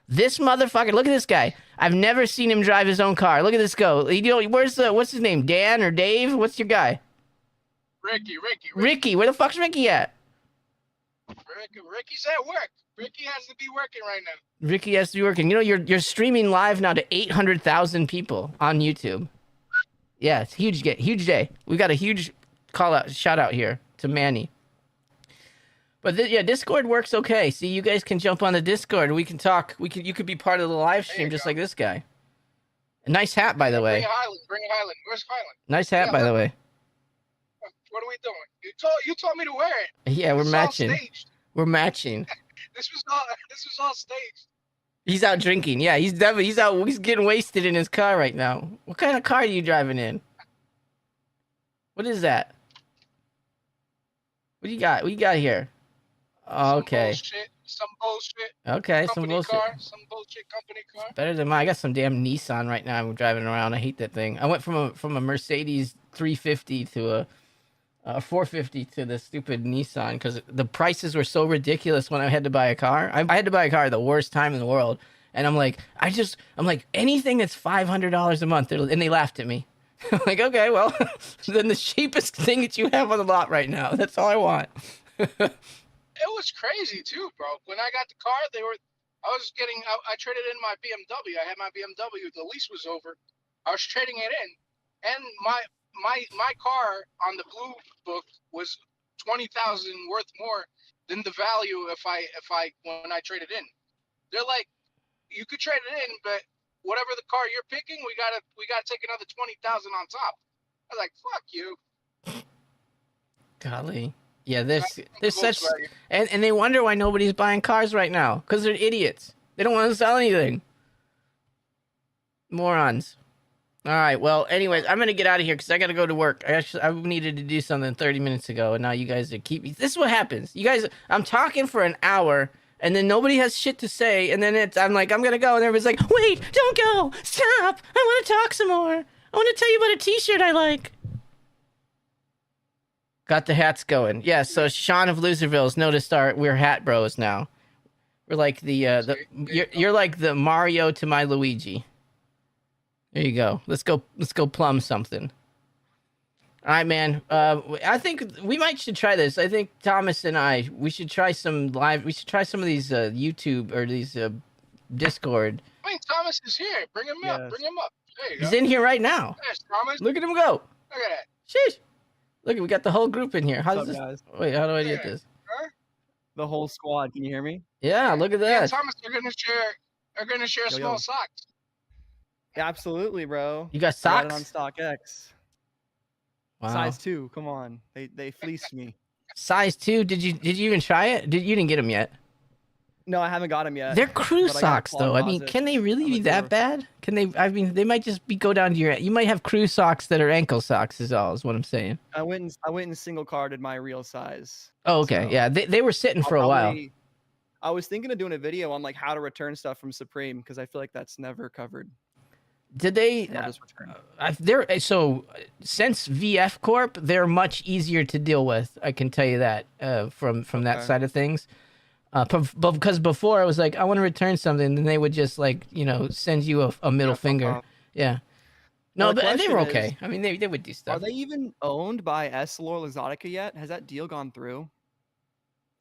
This motherfucker. Look at this guy. I've never seen him drive his own car. Look at this go. You know, what's his name? Dan or Dave? What's your guy? Ricky. Where the fuck's Ricky at? Ricky's at work. Ricky has to be working right now. Ricky has to be working. You know, you're streaming live now to 800,000 people on YouTube. Yeah, it's huge day. We got a huge shout out here to Manny. But yeah, Discord works okay. See, you guys can jump on the Discord and we can talk. You could be part of the live stream just like this guy. A nice hat, by the way. Bring Highland. Where's Highland? Nice hat, by the way. What are we doing? You told me to wear it. Yeah, we're matching. We're matching. This was all staged. He's out drinking. Yeah, he's getting wasted in his car right now. What kind of car are you driving in? What is that? What do you got? What you got here? Oh, okay. Some bullshit. Okay, some bullshit company car. Better than mine. I got some damn Nissan right now. I'm driving around. I hate that thing. I went from a Mercedes 350 to a 450 to the stupid Nissan because the prices were so ridiculous when I had to buy a car. I had to buy a car at the worst time in the world, and I'm like anything that's $500 a month, and they laughed at me. I'm like, okay, well, then the cheapest thing that you have on the lot right now. That's all I want. It was crazy too, bro. When I got the car, I traded in my BMW. I had my BMW. The lease was over. I was trading it in, and my car on the blue book was 20,000 worth more than the value if I when I traded in. They're like, you could trade it in, but whatever the car you're picking, we gotta take another 20,000 on top. I was like, fuck you. Golly. Yeah, there's That's such, Volkswagen. and they wonder why nobody's buying cars right now because they're idiots. They don't want to sell anything. Morons. All right. Well, anyways, I'm gonna get out of here because I gotta go to work. I needed to do something 30 minutes ago, and now you guys are keeping. This is what happens. You guys, I'm talking for an hour, and then nobody has shit to say, and then I'm like, I'm gonna go, and everybody's like, wait, don't go, stop. I want to talk some more. I want to tell you about a T-shirt I like. Got the hats going. Yeah, so Sean of Loserville's noticed we're hat bros now. We're like you're like the Mario to my Luigi. There you go. Let's go plumb something. All right, man. I think we should try this. I think Thomas and we should try some live. We should try some of these YouTube or these Discord. I mean, Thomas is here. Bring him up. Bring him up. There you go. He's in here right now. There's Thomas. Look at him go. Look at that. Sheesh. Look, we got the whole group in here. How's What's this? up, guys? Wait, how do I get this? Huh? The whole squad. Can you hear me? Yeah, look at Yeah, that. Thomas, they're gonna share Yo, small yo. socks. Absolutely, bro. You got I got it on socks? StockX. Wow. Size 2. Come on. They fleeced me. Size 2. Did you even try it? You didn't get them yet. No, I haven't got them yet. They're crew but I got a socks, though. I mean, closet can they really on be the that door. bad? Can they? I mean, they might just go down to your. You might have crew socks that are ankle socks. Is what I'm saying. I went and single carded my real size. Oh, okay. So, Yeah, they were sitting I'll for a while. probably- I was thinking of doing a video on like how to return stuff from Supreme because I feel like that's never covered. Did they? And I'll just return it. They're so since VF Corp, they're much easier to deal with. I can tell you that from that Okay. side of things. Because before I was like, I want to return something, then they would just like send you a middle Yeah, fuck finger. off. Yeah. No, Well, the but they were question okay. is, I mean, they would do Are stuff. they even owned by Essilor Luxottica yet? Has that deal gone through?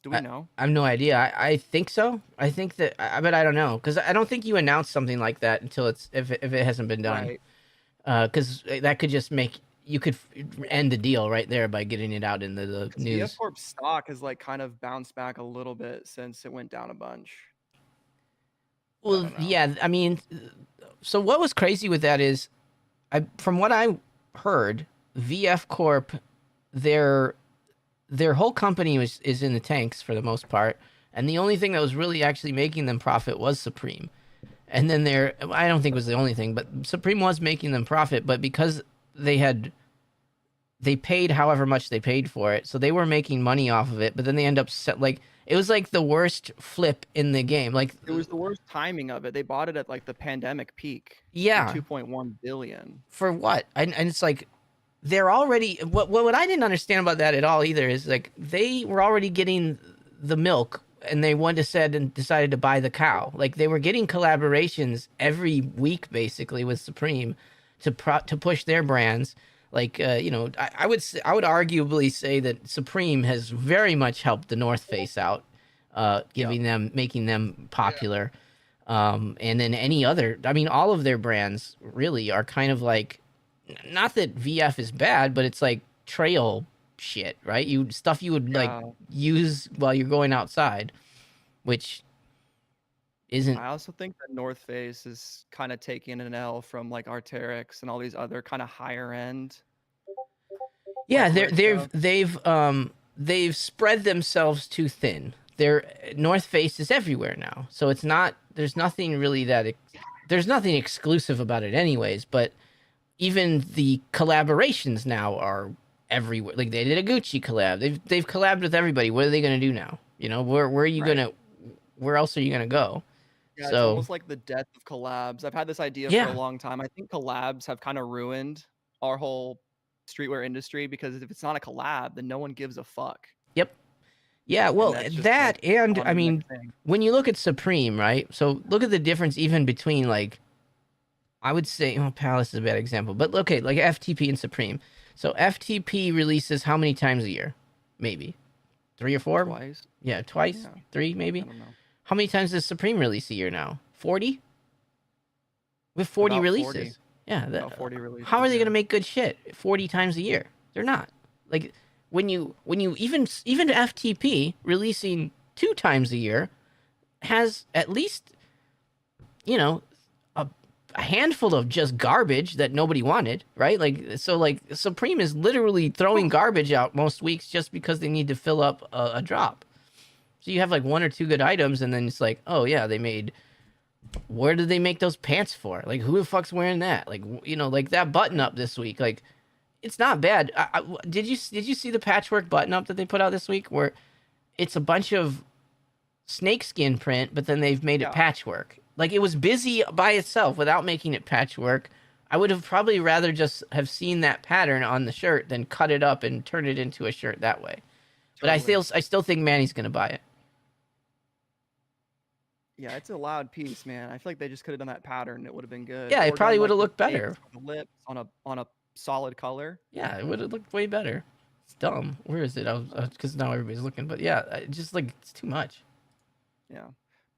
Do we know? I have no idea. I think so. I think that, but I don't know because I don't think you announce something like that until if it hasn't been done. Right. Because that could just you could end the deal right there by getting it out in the news. VF Corp stock has like kind of bounced back a little bit since it went down a bunch. Well, don't know. yeah. I mean, so what was crazy with that is, from what I heard, VF Corp, their whole company is in the tanks for the most part, and the only thing that was really actually making them profit was Supreme. And then I don't think it was the only thing, but Supreme was making them profit, but because they paid however much they paid for it, so they were making money off of it, but then they end up it was like the worst flip in the game. Like It was the worst timing of it. They bought it at like the pandemic peak. Yeah. 2.1 billion. For what? And it's like they're already what I didn't understand about that at all either is like they were already getting the milk and they decided to buy the cow. Like they were getting collaborations every week basically with Supreme to push their brands. Like I would arguably say that Supreme has very much helped the North Face out, making them popular. And then any other, I mean, all of their brands really are kind of like, not that VF is bad, but it's like trail shit, right? Stuff you would like use while you're going outside, which isn't. I also think that North Face is kind of taking an L from like Arc'teryx and all these other kind of higher end. Yeah, stuff. they've spread themselves too thin. Their North Face is everywhere now, so it's not. There's nothing really there's nothing exclusive about it, anyways. But even the collaborations now are everywhere. Like they did a Gucci collab. They've collabed with everybody. What are they gonna do now? Where are you gonna? Where else are you gonna go? Yeah, it's almost like the death of collabs. I've had this idea for a long time. I think collabs have kind of ruined our whole streetwear industry because if it's not a collab, then no one gives a fuck. Yep. Yeah, well, that and on I the mean, next thing. when you look at Supreme, right? So look at the difference even between like, I would say, Palace is a bad example, but okay, like FTP and Supreme. So FTP releases how many times a year? Maybe 3 or 4? Twice. Yeah, twice, Yeah. 3 maybe. I don't know. How many times does Supreme release a year now? 40? With 40 About releases. 40. Yeah. About 40 releases. How are they yeah. going to make good shit 40 times a year? They're not. Like when you even FTP releasing 2 times a year has at least, you know, a handful of just garbage that nobody wanted, right? Like, so like Supreme is literally throwing garbage out most weeks just because they need to fill up a drop. So you have like 1 or 2 good items, and then it's like, oh yeah, they made. Where did they make those pants for? Like, who the fuck's wearing that? Like, you know, like that button up this week. Like, it's not bad. Did you see the patchwork button up that they put out this week, where it's a bunch of snakeskin print, but then they've made it patchwork. Like, it was busy by itself without making it patchwork. I would have probably rather just have seen that pattern on the shirt than cut it up and turn it into a shirt that way. Totally. But I still think Manny's gonna buy it. Yeah, it's a loud piece, man. I feel like they just could have done that pattern. It would have been good. Yeah, it probably would have looked better. The lips on a solid color. Yeah, it would have looked way better. It's dumb. Where is it? Because now everybody's looking. But yeah, just like it's too much. Yeah.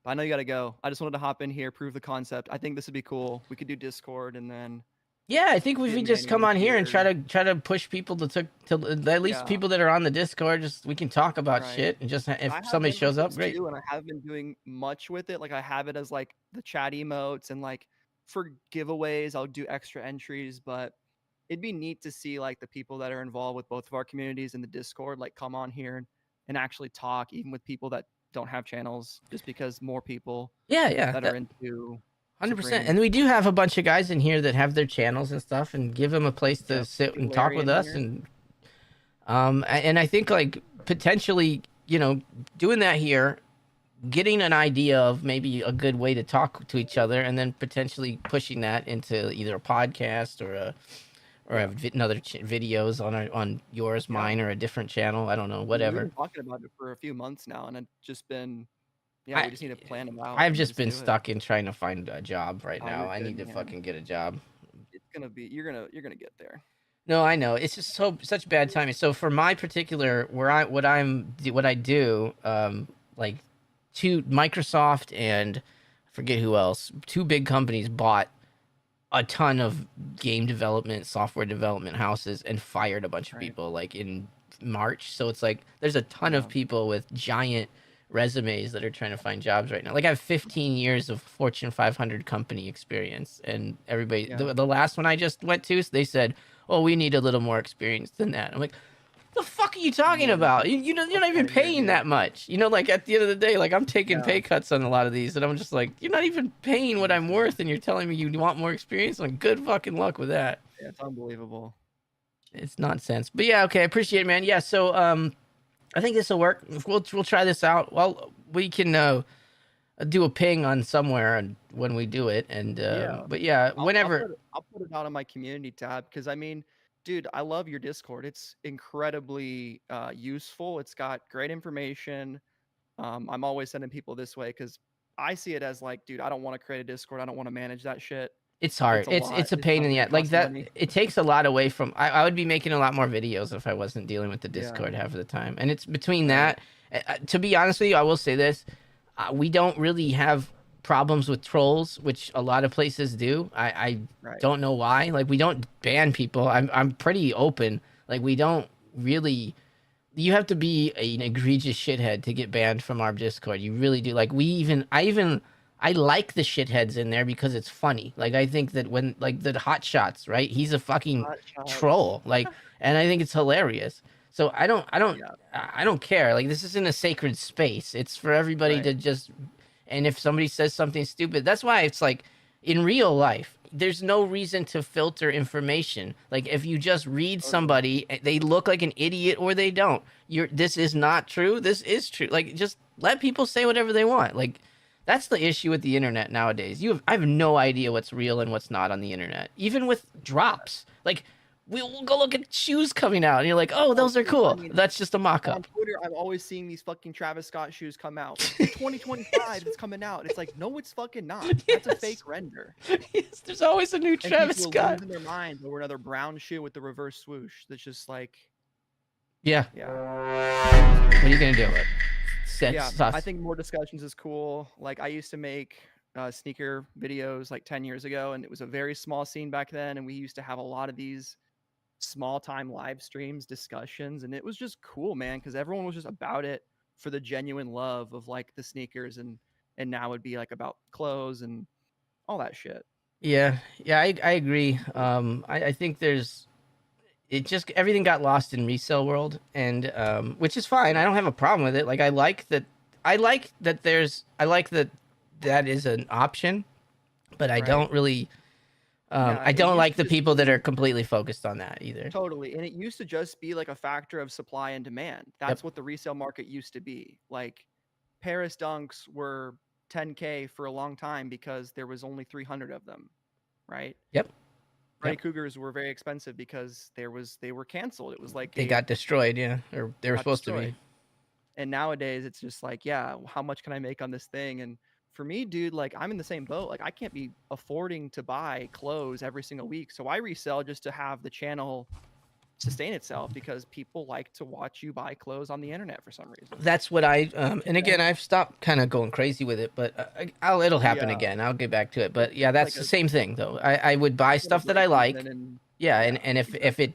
But I know you got to go. I just wanted to hop in here, prove the concept. I think this would be cool. We could do Discord and then. Yeah, I think if we just come on here and try to push people to at least people that are on the Discord, just we can talk about shit and just if somebody shows up, great. And I haven't been doing much with it. Like I have it as like the chat emotes and like for giveaways, I'll do extra entries, but it'd be neat to see like the people that are involved with both of our communities in the Discord, like come on here and actually talk, even with people that don't have channels, just because more people that are into 100%. And we do have a bunch of guys in here that have their channels and stuff, and give them a place to sit and talk with us. And I think like potentially, you know, doing that here, getting an idea of maybe a good way to talk to each other, and then potentially pushing that into either a podcast or another videos on yours, mine, or a different channel. I don't know, whatever. We've been talking about it for a few months now, and it's just been. Yeah, we just need to plan them out. I've just been stuck in trying to find a job right now. I need to fucking get a job. It's gonna be you're gonna get there. No, I know. It's just such bad timing. So for my particular what I do, like Microsoft and I forget who else, 2 big companies bought a ton of game development, software development houses and fired a bunch of people like in March. So it's like there's a ton of people with giant resumes that are trying to find jobs right now. Like I have 15 years of Fortune 500 company experience, and everybody the last one I just went to, they said, "Oh, we need a little more experience than that." I'm like, "The fuck are you talking about? You're not even paying that much." You know, like at the end of the day, like I'm taking pay cuts on a lot of these, and I'm just like, "You're not even paying what I'm worth, and you're telling me you want more experience?" Like, good fucking luck with that. Yeah, it's unbelievable. It's nonsense. But yeah, okay, I appreciate it, man. Yeah, so I think this will work. We'll try this out. Well, we can do a ping on somewhere and when we do it, and but yeah, whenever I'll put it out on my community tab, because I mean, dude, I love your Discord. It's incredibly useful. It's got great information. I'm always sending people this way because I see it as like, dude, I don't want to create a Discord. I don't want to manage that shit. It's hard. It's a pain in the ass. Like that, it takes a lot away from. I would be making a lot more videos if I wasn't dealing with the Discord half of the time. And it's between that. To be honest with you, I will say this: we don't really have problems with trolls, which a lot of places do. I don't know why. Like we don't ban people. I'm pretty open. Like we don't really. You have to be an egregious shithead to get banned from our Discord. You really do. Like I like the shitheads in there because it's funny. Like I think that when like the Hot Shots, right? He's a fucking troll. Like, and I think it's hilarious. So I don't care. Like this isn't a sacred space. It's for everybody to just. And if somebody says something stupid, that's why it's like in real life, there's no reason to filter information. Like if you just read somebody, they look like an idiot or they don't. This is not true. This is true. Like just let people say whatever they want. Like. That's the issue with the internet nowadays. I have no idea what's real and what's not on the internet. Even with drops. Like, we'll go look at shoes coming out, and you're like, oh, those are cool. I mean, that's just a mock-up. On Twitter, I'm always seeing these fucking Travis Scott shoes come out. 2025, it's coming out. It's like, no, it's fucking not. That's a fake render. Yes, there's always a new Travis Scott. In their mind over another brown shoe with the reverse swoosh. That's just like, Yeah. Yeah. What are you gonna do? Yeah, Sus. I think more discussions is cool. Like I used to make sneaker videos like 10 years ago, and it was a very small scene back then. And we used to have a lot of these small time live streams, discussions, and it was just cool, man, because everyone was just about it for the genuine love of like the sneakers, and now it'd be like about clothes and all that shit. Yeah, yeah, I agree. I think there's it just everything got lost in resale world, and which is fine. I don't have a problem with it. Like I like that that is an option, but I Right. don't really Yeah, I it don't used like to the just people that be are completely focused on that either. totally, and it used to just be like a factor of supply and demand. Yep. That's what the resale market used to be. Like Paris Dunks were 10K for a long time because there was only 300 of them, right? Yep. Freddy Yep. Cougars were very expensive because they were canceled. It was like They got destroyed, yeah, or they were got supposed to destroyed. be. And nowadays it's just like, yeah, how much can I make on this thing? And for me, dude, like I'm in the same boat. Like I can't be affording to buy clothes every single week. So I resell just to have the channel sustain itself because people like to watch you buy clothes on the internet for some reason. That's what I and again I've stopped kind of going crazy with it, but it'll happen Yeah. again. I'll get back to it, but yeah, that's Like the same thing though. I would buy stuff that I like. Yeah, and if it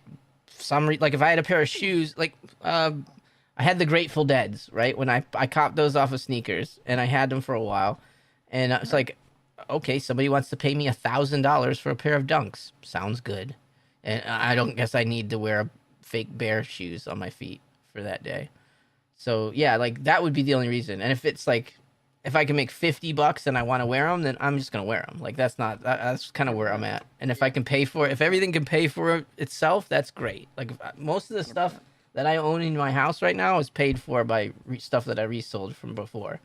like if I had a pair of shoes like I had the Grateful Deads, right? When I copped those off of sneakers and I had them for a while, and it's like, okay, somebody wants to pay me $1,000 for a pair of Dunks. Sounds good, and I don't guess I need to wear fake bear shoes on my feet for that day. So yeah, like that would be the only reason. And if it's like, if I can make $50 and I want to wear them, then I'm just gonna wear them. Like that's kind of where I'm at. And if I can pay for it, if everything can pay for itself, that's great. Like most of the stuff that I own in my house right now is paid for by stuff that I resold from before.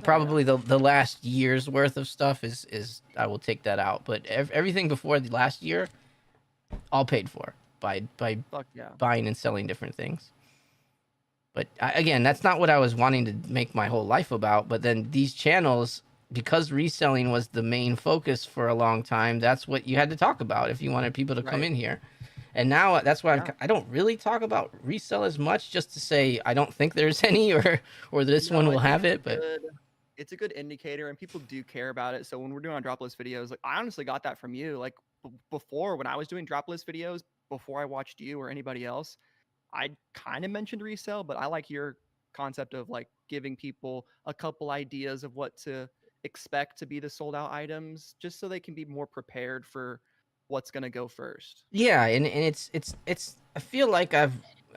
Probably the last year's worth of stuff is I will take that out, but everything before the last year, all paid for by buying and selling different things. But again, that's not what I was wanting to make my whole life about. But then these channels, because reselling was the main focus for a long time, that's what you had to talk about if you wanted people to come in here. And now that's why I don't really talk about resell as much, just to say I don't think there's any, or this one will have it. But it's a good indicator, and people do care about it. So when we're doing our drop list videos, like I honestly got that from you. Like before, when I was doing drop list videos, before I watched you or anybody else, I kind of mentioned resell, but I like your concept of like giving people a couple ideas of what to expect to be the sold out items, just so they can be more prepared for what's going to go first. Yeah, and it's I feel like I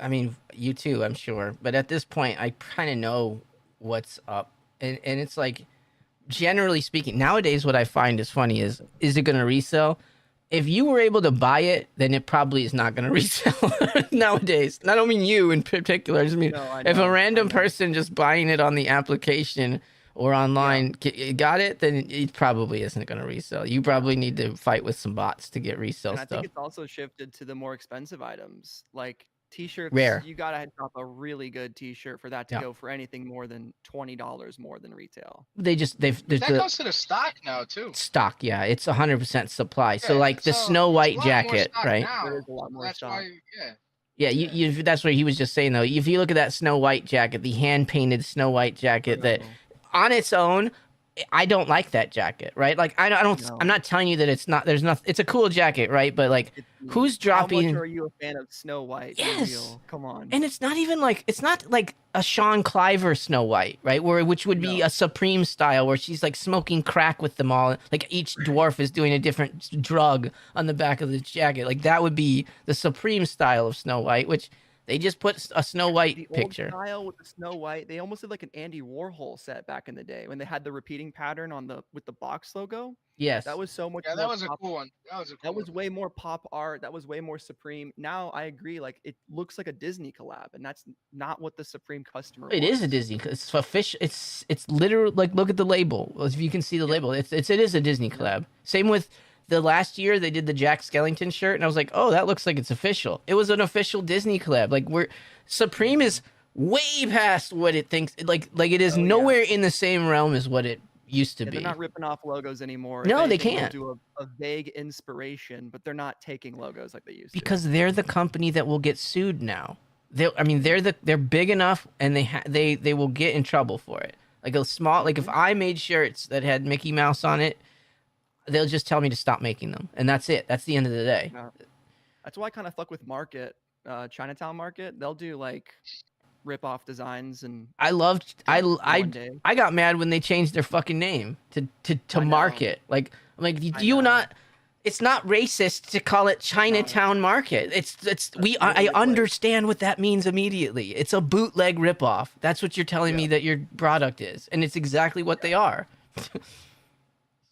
mean you too, I'm sure, but at this point I kind of know what's up, and it's like, generally speaking, nowadays what I find is funny is it going to resell? If you were able to buy it, then it probably is not going to resell nowadays. I don't mean you in particular. I just mean if a random person just buying it on the application or online got it, then it probably isn't going to resell. You probably need to fight with some bots to get resell stuff. I think it's also shifted to the more expensive items, like t-shirts. Rare. You gotta drop a really good t-shirt for that to go for anything more than $20 more than retail. They've that goes to the stock now too. Stock, yeah, it's 100% supply. So like the Snow White jacket, right? There's a lot more That's stock. why, Yeah, you that's what he was just saying though. If you look at that Snow White jacket, the hand painted Snow White jacket, that on its own, I don't like that jacket, right? Like I don't. I'm not telling you that it's not. There's nothing. It's a cool jacket, right? But like, who's dropping? How much are you a fan of Snow White? Yes. Come on. And it's not even like, it's not like a Sean Cliver Snow White, right? Which would be a Supreme style, where she's like smoking crack with them all. Like each dwarf is doing a different drug on the back of the jacket. Like that would be the Supreme style of Snow White, which they just put a Snow White picture. Old style with the Snow White, they almost did like an Andy Warhol set back in the day when they had the repeating pattern on with the box logo. Yes, that was so much. Yeah, that was a cool one. That was way more pop art. That was way more Supreme. Now I agree. Like it looks like a Disney collab, and that's not what the Supreme customer. It is a Disney. It's official. It's literally like, look at the label. If you can see the label, it is a Disney collab. Same with the last year they did the Jack Skellington shirt, and I was like, oh, that looks like it's official. It was an official Disney collab. Like Supreme is way past what it thinks. Like it is nowhere in the same realm as what it used to be. They're not ripping off logos anymore. No, they can't. Do a vague inspiration, but they're not taking logos like they used to. Because they're the company that will get sued now. they're big enough, and they will get in trouble for it. Like a small, like if I made shirts that had Mickey Mouse on it, they'll just tell me to stop making them, and that's it. That's the end of the day. Yeah. That's why I kind of fuck with Market, Chinatown Market. They'll do like rip-off designs, and I loved one day. I got mad when they changed their fucking name to I know. Market. Like I'm like, do I you know. not? It's not racist to call it Chinatown Market. I literally like- understand what that means immediately. It's a bootleg ripoff. That's what you're telling me Yeah. that your product is, and it's exactly what they are.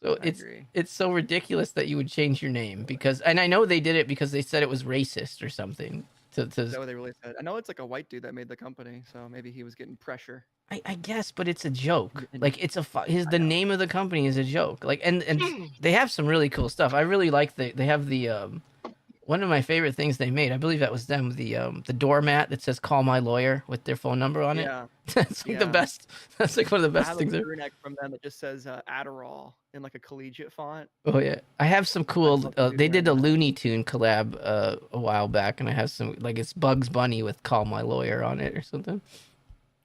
So I agree. it's so ridiculous that you would change your name because, and I know they did it because they said it was racist or something. Is that what they really said? I know it's like a white dude that made the company, so maybe he was getting pressure. I guess, but it's a joke. And- Like it's the name of the company is a joke. Like and they have some really cool stuff. I really like they have the one of my favorite things they made. I believe that was them. The doormat that says "Call my lawyer" with their phone number on it. Yeah. That's like the Yeah. best. That's like one of the I best have things. a crew neck from them that just says Adderall in like a collegiate font. Oh yeah, I have some cool. love the They dude did a wearing that. Looney Tune collab a while back, and I have some like it's Bugs Bunny with "Call my lawyer" on it or something.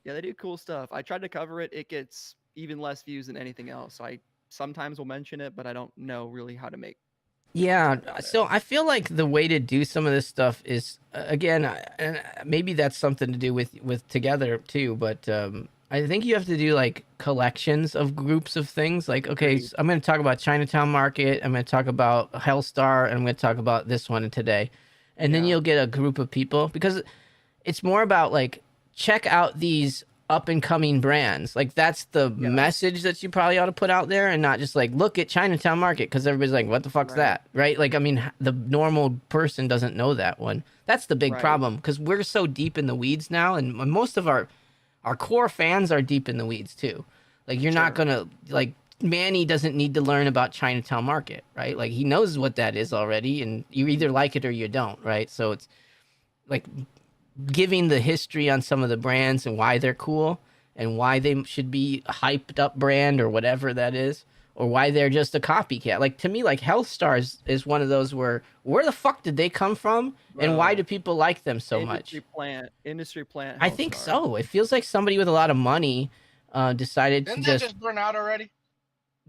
Yeah, they do cool stuff. I tried to cover it. It gets even less views than anything else. I sometimes will mention it, but I don't know really how to make. Yeah, about it. so I feel like the way to do some of this stuff is again, and maybe that's something to do with Together too. But I think you have to do like collections of groups of things. Like, okay, Agreed. I'm going to talk about Chinatown Market. I'm going to talk about Hellstar, and I'm going to talk about this one today, and then Yeah. you'll get a group of people because it's more about like check out these up and coming brands. Like that's the Yeah. message that you probably ought to put out there, and not just like look at Chinatown Market because everybody's like, what the fuck's Right. that, right? Like I mean, the normal person doesn't know that one. That's the big Right. problem because we're so deep in the weeds now, and most of our core fans are deep in the weeds too. Like you're not Sure. gonna like Manny doesn't need to learn about Chinatown Market, right? Like he knows what that is already, and you either like it or you don't, right? So it's like giving the history on some of the brands and why they're cool and why they should be a hyped up brand or whatever that is, or why they're just a copycat. Like to me, like Health Stars is one of those where the fuck did they come from and why Bro. do people like them so much? Industry plant. I think Hellstar. so. It feels like somebody with a lot of money decided Didn't to that just just burn out already?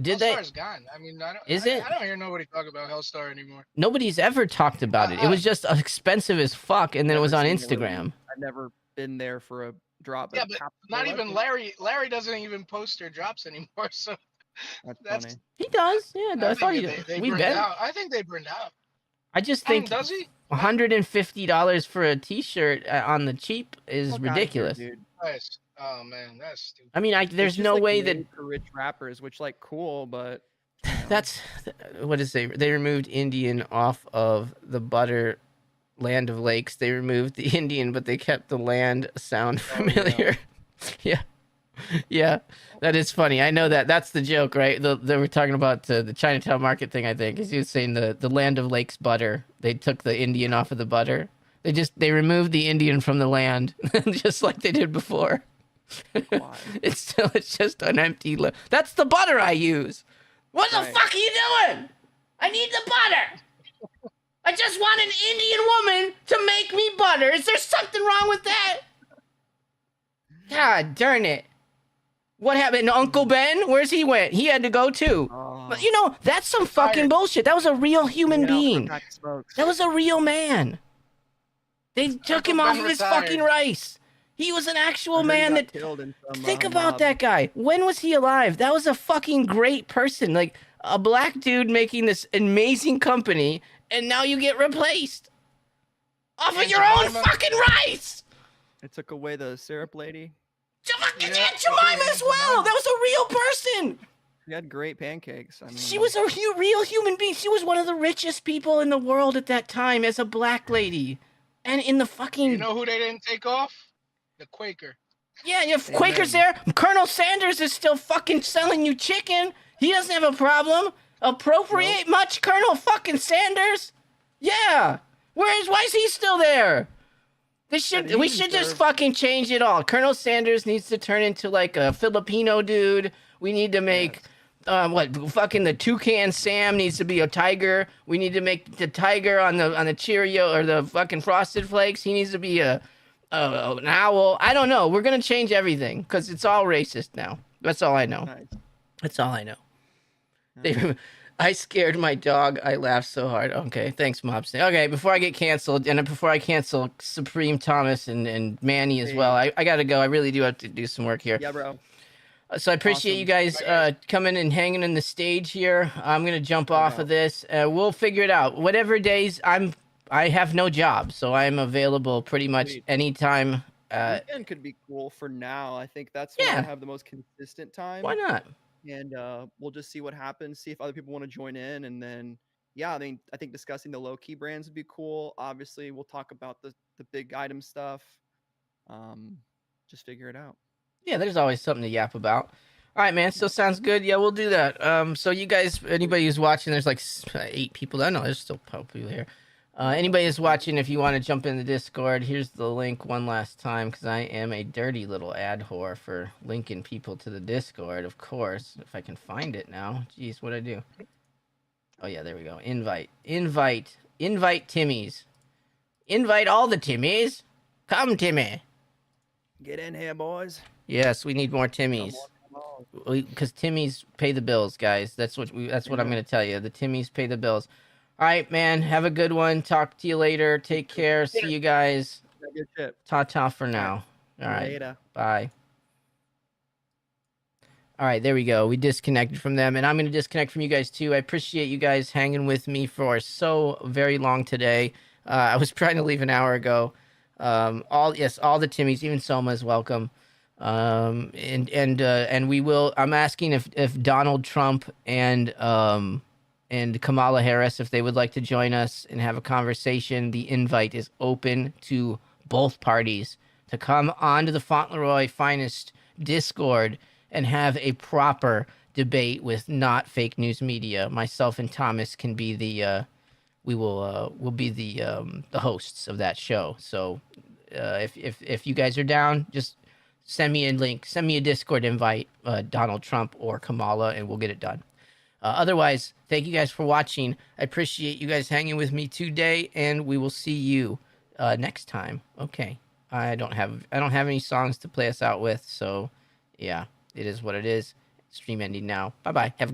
did they? Hellstar's gone. I mean, Is I it? don't hear nobody talk about Hellstar anymore. Nobody's ever talked about it. It was just expensive as fuck, and then it Never was on seen it. Instagram. I've never been there for a drop. Yeah, but not even Larry. Larry doesn't even post their drops anymore. So That's that's- funny. He does, yeah. I thought they we burned bet. out. I think they burned out. I just I mean, think does he? $150 for a T-shirt on the cheap is Fuck outta here, ridiculous. dude. Nice. Oh man, that's stupid. I mean, there's It's just, no like, way that made for rich rappers, which like cool, but you know. that's what is they removed Indian off of the butter land of lakes. They removed the Indian, but they kept the land sound Oh, familiar. Yeah. Yeah, that is funny. I know that. That's the joke, right? They were talking about the Chinatown Market thing, I think. Is he was saying the land of lakes butter. They took the Indian off of the butter. They removed the Indian from the land, just like they did before. Why? It's just an empty. That's the butter I use. What the Right. fuck are you doing? I need the butter. I just want an Indian woman to make me butter. Is there something wrong with that? God darn it. What happened to Uncle Ben? Where's he went? He had to go too. Oh, But you know, that's some fucking bullshit. That was a real human get out for being. pack of smokes. That was a real man. They took him Ben off of his retired. fucking rice. He was an I actual heard he man got that killed in some, think about mob. that guy. When was he alive? That was a fucking great person. Like a black dude making this amazing company, and now you get replaced off of And your own Jemima. fucking rice. It took away the syrup lady. Fucking Yeah. Jemima as well. That was a real person. She had great pancakes. I mean, She was a real human being. She was one of the richest people in the world at that time as a black lady. And in the fucking... You know who they didn't take off? The Quaker. Yeah, if Quaker's there, Colonel Sanders is still fucking selling you chicken. He doesn't have a problem. Appropriate much, Colonel fucking Sanders? Yeah. Why is he still there? We should just deserves- fucking change it all. Colonel Sanders needs to turn into like a Filipino dude. We need to make fucking the Toucan Sam needs to be a tiger. We need to make the tiger on the Cheerio or the fucking Frosted Flakes. He needs to be a Oh, now, well, I don't know. We're gonna change everything because it's all racist now. That's all I know. Nice. That's all I know. Nice. I scared my dog. I laughed so hard. Okay, thanks, Mobster. Okay, before I get canceled, and before I cancel Supreme Thomas and Manny as well, I gotta go. I really do have to do some work here. Yeah, bro. So I appreciate Awesome. you guys Bye, guys. coming and hanging in the stage here. I'm gonna jump off of this. We'll figure it out. Whatever days I have no job, so I'm available pretty much Sweet. anytime. Weekend could be cool for now. I think that's when Yeah. I have the most consistent time. Why not? And we'll just see what happens, see if other people want to join in, and then yeah, I think discussing the low key brands would be cool. Obviously, we'll talk about the big item stuff. Just figure it out. Yeah, there's always something to yap about. All right, man. Still sounds good. Yeah, we'll do that. So you guys, anybody who's watching, there's like 8 people. I know there's still people here. Anybody who's watching, if you want to jump in the Discord, here's the link one last time because I am a dirty little ad whore for linking people to the Discord, of course. If I can find it now. Jeez, what'd I do? Oh, yeah, there we go. Invite Timmies. Invite all the Timmies. Come, Timmy. Get in here, boys. Yes, we need more Timmies. Because Timmies pay the bills, guys. That's what I'm gonna tell you. The Timmies pay the bills. All right, man. Have a good one. Talk to you later. Take care. See you guys. Good shit. Ta-ta for now. All right. Later. Bye. All right, there we go. We disconnected from them, and I'm going to disconnect from you guys too. I appreciate you guys hanging with me for so very long today. I was trying to leave an hour ago. All the Timmies, even Soma is welcome. And we will. I'm asking if Donald Trump and Kamala Harris, if they would like to join us and have a conversation. The invite is open to both parties to come onto the Fauntleroy Finest Discord and have a proper debate with not fake news media. Myself and Thomas can be we'll be the hosts of that show. So if you guys are down, just send me a link, send me a Discord invite, Donald Trump or Kamala, and we'll get it done. Otherwise, thank you guys for watching. I appreciate you guys hanging with me today, and we will see you next time. Okay. I don't have any songs to play us out with, so yeah, it is what it is. Stream ending now. Bye bye. Have a good one.